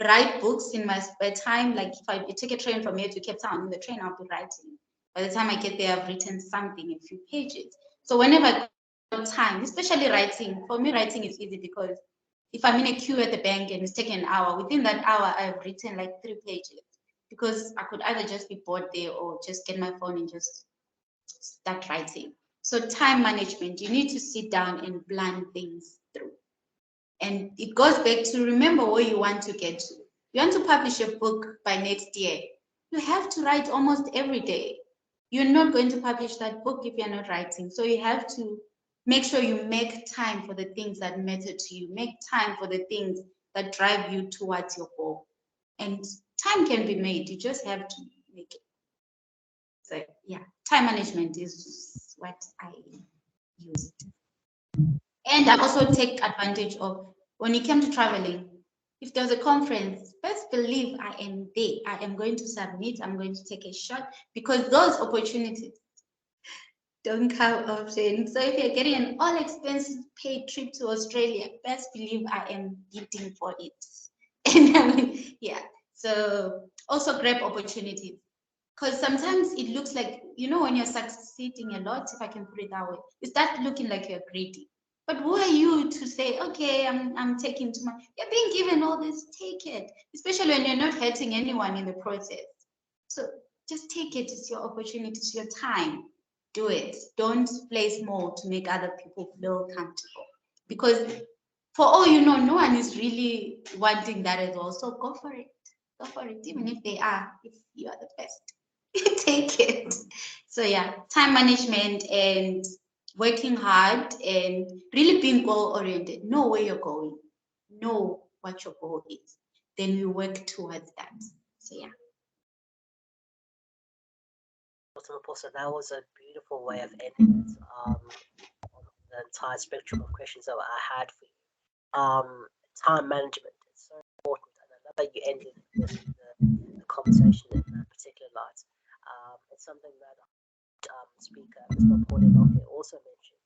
write books in my spare time. Like if I take a train from here to Cape Town, in the train I'll be writing. By the time I get there, I've written something, a few pages. So whenever I got time, especially writing, for me writing is easy because if I'm in a queue at the bank and it's taking an hour, within that hour I've written like 3 pages, because I could either just be bored there or just get my phone and just start writing. So time management, you need to sit down and plan things through. And it goes back to remember where you want to get to. You want to publish a book by next year. You have to write almost every day. You're not going to publish that book if you're not writing. So you have to make sure you make time for the things that matter to you. Make time for the things that drive you towards your goal. And time can be made. You just have to make it. So yeah, time management is what I used. And I also take advantage of when it came to traveling. If there's a conference, best believe I am there. I am going to submit, I'm going to take a shot, because those opportunities don't come often. So if you're getting an all expenses paid trip to Australia, best believe I am bidding for it. And I mean, yeah. So also grab opportunities. Because sometimes it looks like, when you're succeeding a lot, if I can put it that way, it starts looking like you're greedy. But who are you to say, okay, I'm taking too much? You're being given all this, take it. Especially when you're not hurting anyone in the process. So just take it. It's your opportunity, it's your time. Do it. Don't play small to make other people feel comfortable. Because for all you know, no one is really wanting that as well. So go for it. Go for it, even if they are, if you are the best. Take it. So yeah, time management and working hard and really being goal oriented. Know where you're going. Know what your goal is. Then you work towards that. So yeah. Dr. Maphosa, that was a beautiful way of ending it. On the entire spectrum of questions that I had for you. Time management is so important, and I love that you ended the conversation in that particular light. It's something that speaker Ms Maphole Loke also mentioned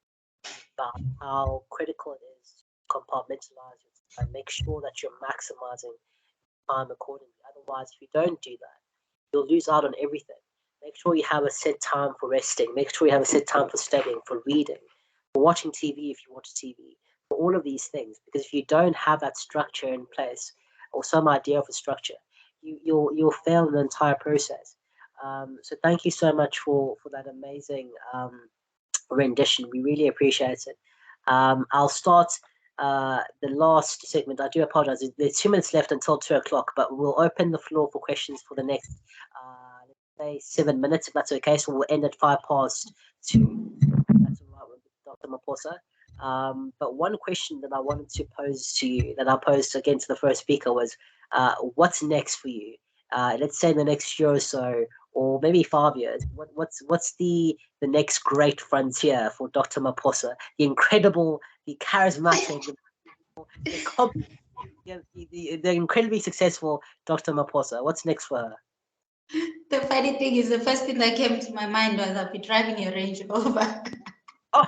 about how critical it is to compartmentalize your time. Make sure that you're maximizing time accordingly. Otherwise, if you don't do that, you'll lose out on everything. Make sure you have a set time for resting. Make sure you have a set time for studying, for reading, for watching TV if you watch TV, for all of these things. Because if you don't have that structure in place or some idea of a structure, you'll fail in the entire process. So thank you so much for that amazing rendition. We really appreciate it. I'll start the last segment. I do apologize. There's 2 minutes left until 2 o'clock, but we'll open the floor for questions for the next, let's say, 7 minutes, if that's okay. So we'll end at 2:05. That's all right with Dr. Maphosa. But one question that I wanted to pose to you, that I posed again to the first speaker, was what's next for you? Let's say in the next year or so, or maybe 5 years. What's the next great frontier for Dr. Maphosa? The incredible, the charismatic, the, the incredibly successful Dr. Maphosa. What's next for her? The funny thing is, the first thing that came to my mind was I'll be driving a Range Rover. Oh.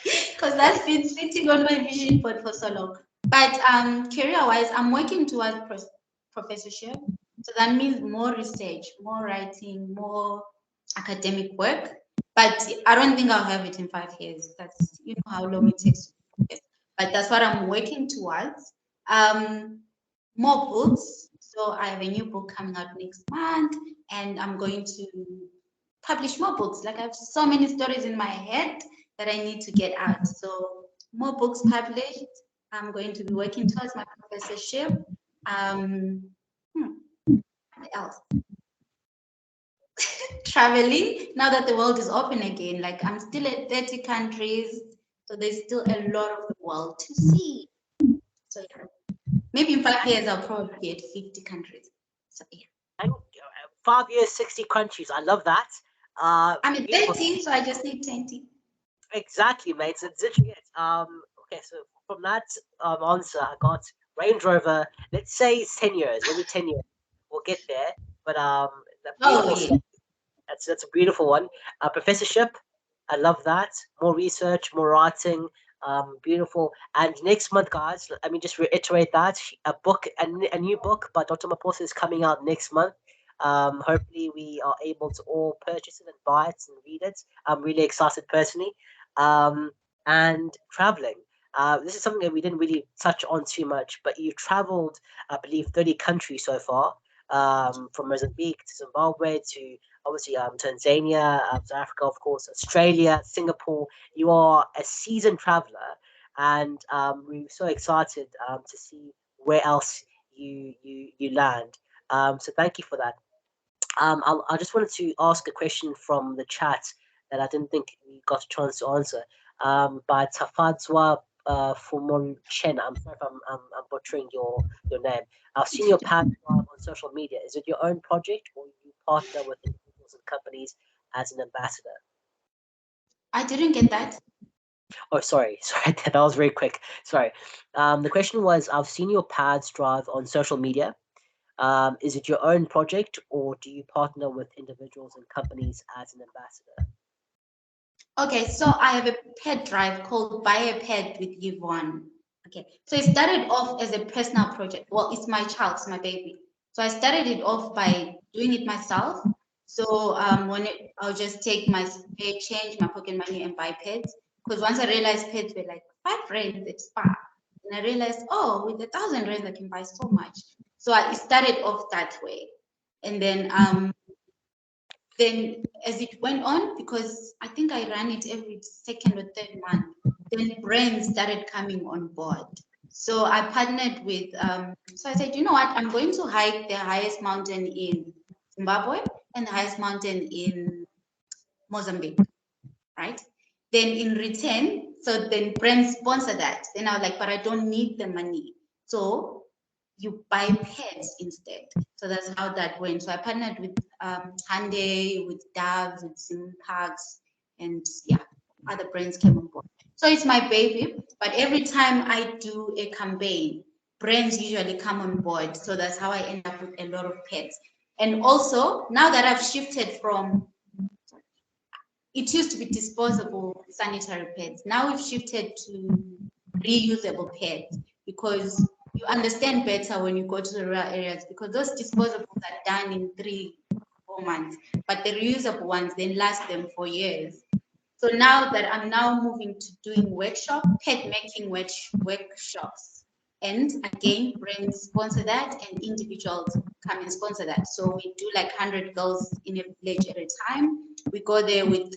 Because that's been sitting on my vision board for so long. But career-wise, I'm working towards professorship. So that means more research, more writing, more academic work. But I don't think I'll have it in 5 years. That's, you know, how long it takes to focus. But that's what I'm working towards. More books. So I have a new book coming out next month, and I'm going to publish more books. Like I have so many stories in my head that I need to get out. So more books published. I'm going to be working towards my professorship. What else? Traveling. Now that the world is open again, like I'm still at 30 countries, so there's still a lot of the world to see. So yeah, maybe in 5 years I'll probably be at 50 countries. So yeah. And 5 years, 60 countries. I love that. I'm at 30, so I just need 20. Exactly, mate. So it's literally it. Okay, so from that answer, I got Range Rover. Let's say it's 10 years. Maybe 10 years. We'll get there. But that beautiful Oh yeah. That's a beautiful one. Professorship, I love that. More research, more writing. Beautiful. And next month, guys, let me just reiterate that a new book by Dr. Maphosa is coming out next month. Hopefully, we are able to all purchase it and buy it and read it. I'm really excited personally. And traveling. This is something that we didn't really touch on too much, but you've traveled, I believe, 30 countries so far, from Mozambique to Zimbabwe to obviously Tanzania, South Africa, of course, Australia, Singapore. You are a seasoned traveler, and we're so excited to see where else you land. So thank you for that. I just wanted to ask a question from the chat that I didn't think we got a chance to answer. By Tafadzwa Fumolchen. I'm sorry if I'm butchering your name. I've seen your pad on social media. Is it your own project, or you partner with individuals and companies as an ambassador? I didn't get that. Oh, sorry, that was very quick. Sorry. The question was, I've seen your pads drive on social media. Is it your own project, or do you partner with individuals and companies as an ambassador? Okay, so I have a pet drive called Buy a Pet with Yvonne. Okay, so it started off as a personal project. Well, it's my child, it's my baby. So I started it off by doing it myself. So I'll just take my spare change, my pocket money, and buy pets. Because once I realized pets were like 5 rand at Spa, and I realized, oh, with 1,000 rand I can buy so much. So I started off that way, and then as it went on, because I think I ran it every second or third month, then brands started coming on board. So I partnered with, so I said, you know what, I'm going to hike the highest mountain in Zimbabwe, and the highest mountain in Mozambique, right? Then in return, so then brands sponsor that. Then I was like, but I don't need the money. So you buy pets instead. So that's how that went. So I partnered with Hyundai, with Dove, with Zimpax, and yeah, other brands came on board. So it's my baby, but every time I do a campaign, brands usually come on board. So that's how I end up with a lot of pets. And also, now that I've shifted from, it used to be disposable sanitary pads. Now we've shifted to reusable pads because you understand better when you go to the rural areas because those disposables are done in 3 or 4 months, but the reusable ones then last them for years. So now that I'm now moving to doing pet making workshops, and again, brands sponsor that and individuals come and sponsor that. So we do like 100 girls in a village at a time. We go there with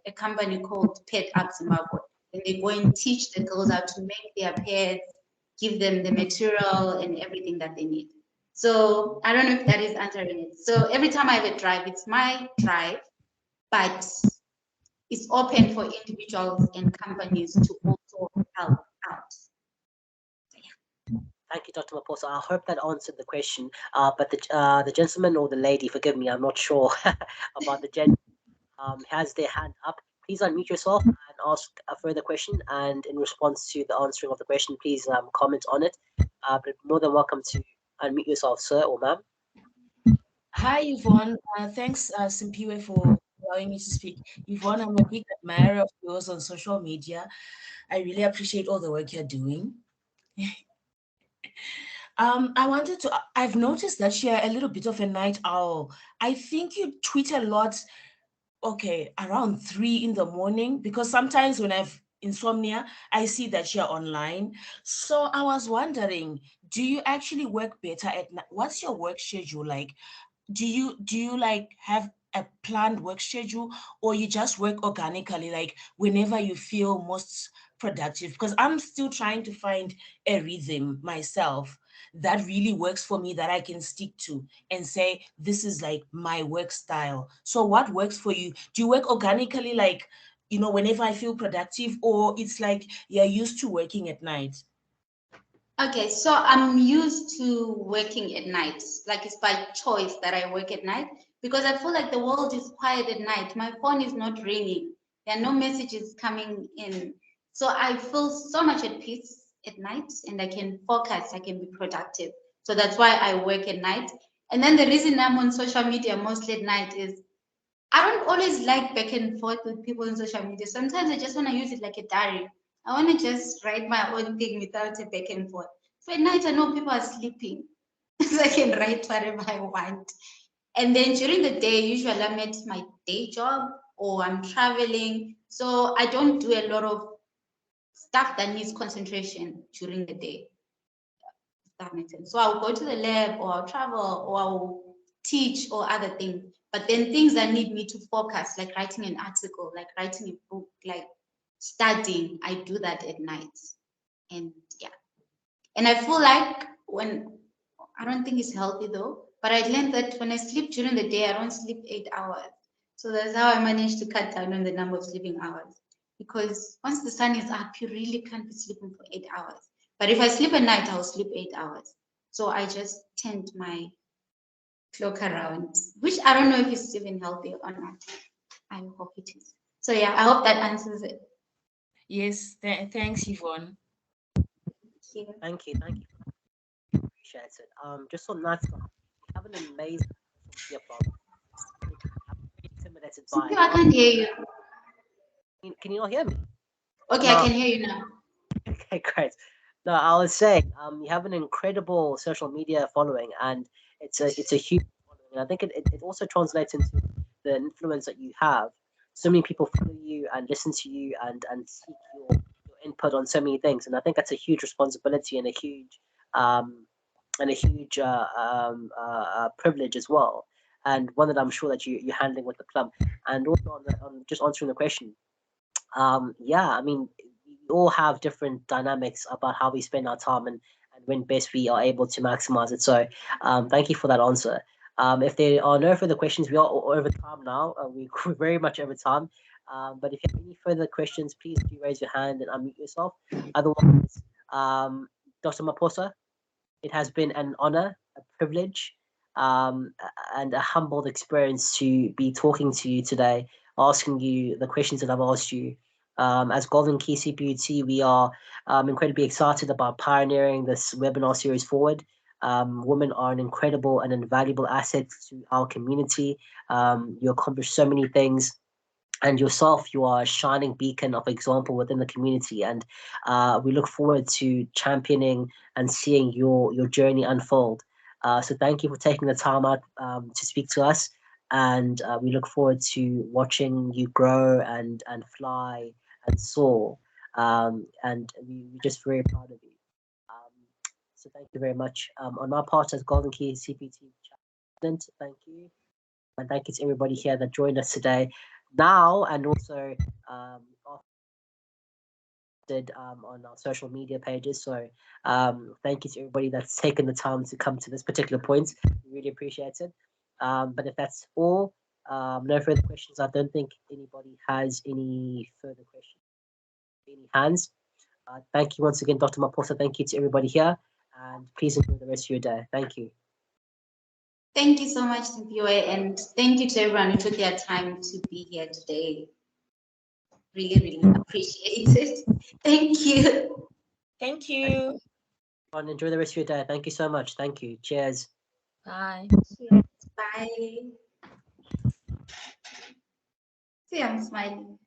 a company called Pet Up Zimbabwe, and they go and teach the girls how to make their pets, give them the material and everything that they need. So I don't know if that is answering it. So every time I have a drive, it's my drive, but it's open for individuals and companies to also help out. Thank you, Dr. Maphosa. I hope that answered the question. But the gentleman or the lady, forgive me, I'm not sure about the gender, has their hand up. Please unmute yourself and ask a further question. And in response to the answering of the question, please comment on it. But more than welcome to unmute yourself, sir or ma'am. Hi, Yvonne. Thanks, Simphiwe, for allowing me to speak. Yvonne, I'm a big admirer of yours on social media. I really appreciate all the work you're doing. I've noticed that you're a little bit of a night owl. I think you tweet a lot, okay, around 3 in the morning, because sometimes when I've insomnia, I see that you're online. So I was wondering, do you actually work better at night? What's your work schedule like? Do you like have a planned work schedule, or you just work organically, like whenever you feel most productive? Because I'm still trying to find a rhythm myself that really works for me, that I can stick to and say this is like my work style. So what works for you? Do you work organically, like, whenever I feel productive, or it's like you're used to working at night? Okay, so I'm used to working at night. Like it's by choice that I work at night because I feel like the world is quiet at night. My phone is not ringing. There are no messages coming in. So I feel so much at peace at night and I can focus, I can be productive. So that's why I work at night. And then the reason I'm on social media mostly at night is I don't always like back and forth with people on social media. Sometimes I just want to use it like a diary. I want to just write my own thing without a back and forth. So at night, I know people are sleeping, so I can write whatever I want. And then during the day, usually I'm at my day job or I'm traveling. So I don't do a lot of stuff that needs concentration during the day. If that makes sense. So I'll go to the lab or I'll travel or I'll teach or other things. But then things that need me to focus, like writing an article, like writing a book, like studying, I do that at night. And yeah. And I feel like I don't think it's healthy though, but I learned that when I sleep during the day, I don't sleep 8 hours. So that's how I managed to cut down on the number of sleeping hours. Because once the sun is up, you really can't be sleeping for 8 hours. But if I sleep at night, I'll sleep 8 hours. So I just tend my clock around, which I don't know if it's even healthy or not. I hope it is. So yeah, I hope that answers it. Yes, thanks, Yvonne. Thank you. Appreciate it. Just on that stuff, we have an amazing social media platform. I'm very intimidated by I can't hear you. Can you all hear me? Okay, I can hear you now. Okay, great. No, I was saying, you have an incredible social media following, and it's a huge following. And I think it also translates into the influence that you have. So many people follow you and listen to you and seek your input on so many things, and I think that's a huge responsibility um, and a huge privilege as well, and one that I'm sure that you're handling with the plum. And also on just answering the question, yeah, I mean, we all have different dynamics about how we spend our time and when best we are able to maximize it. So, thank you for that answer. If there are no further questions, we are over time now. We're very much over time. But if you have any further questions, please do raise your hand and unmute yourself. Otherwise, Dr. Maphosa, it has been an honor, a privilege, and a humbled experience to be talking to you today, asking you the questions that I've asked you. As Golden Key CPUT, we are incredibly excited about pioneering this webinar series forward. Women are an incredible and invaluable asset to our community. You accomplish so many things, and yourself, you are a shining beacon of example within the community, and we look forward to championing and seeing your journey unfold. So thank you for taking the time out to speak to us, and we look forward to watching you grow and fly and soar. And we're just very proud of you. So thank you very much. On our part as Golden Key CPT President, thank you. And thank you to everybody here that joined us today. Now, and also on our social media pages. So thank you to everybody that's taken the time to come to this particular point. We really appreciate it. But if that's all, no further questions. I don't think anybody has any further questions. Any hands? Thank you once again, Dr. Maphosa. Thank you to everybody here. And please enjoy the rest of your day. Thank you. Thank you so much, Simphiwe, and thank you to everyone who took their time to be here today. Really, really appreciate it. Thank you. Thank you. Enjoy the rest of your day. Thank you so much. Thank you. Cheers. Bye. Bye. See, I'm smiling.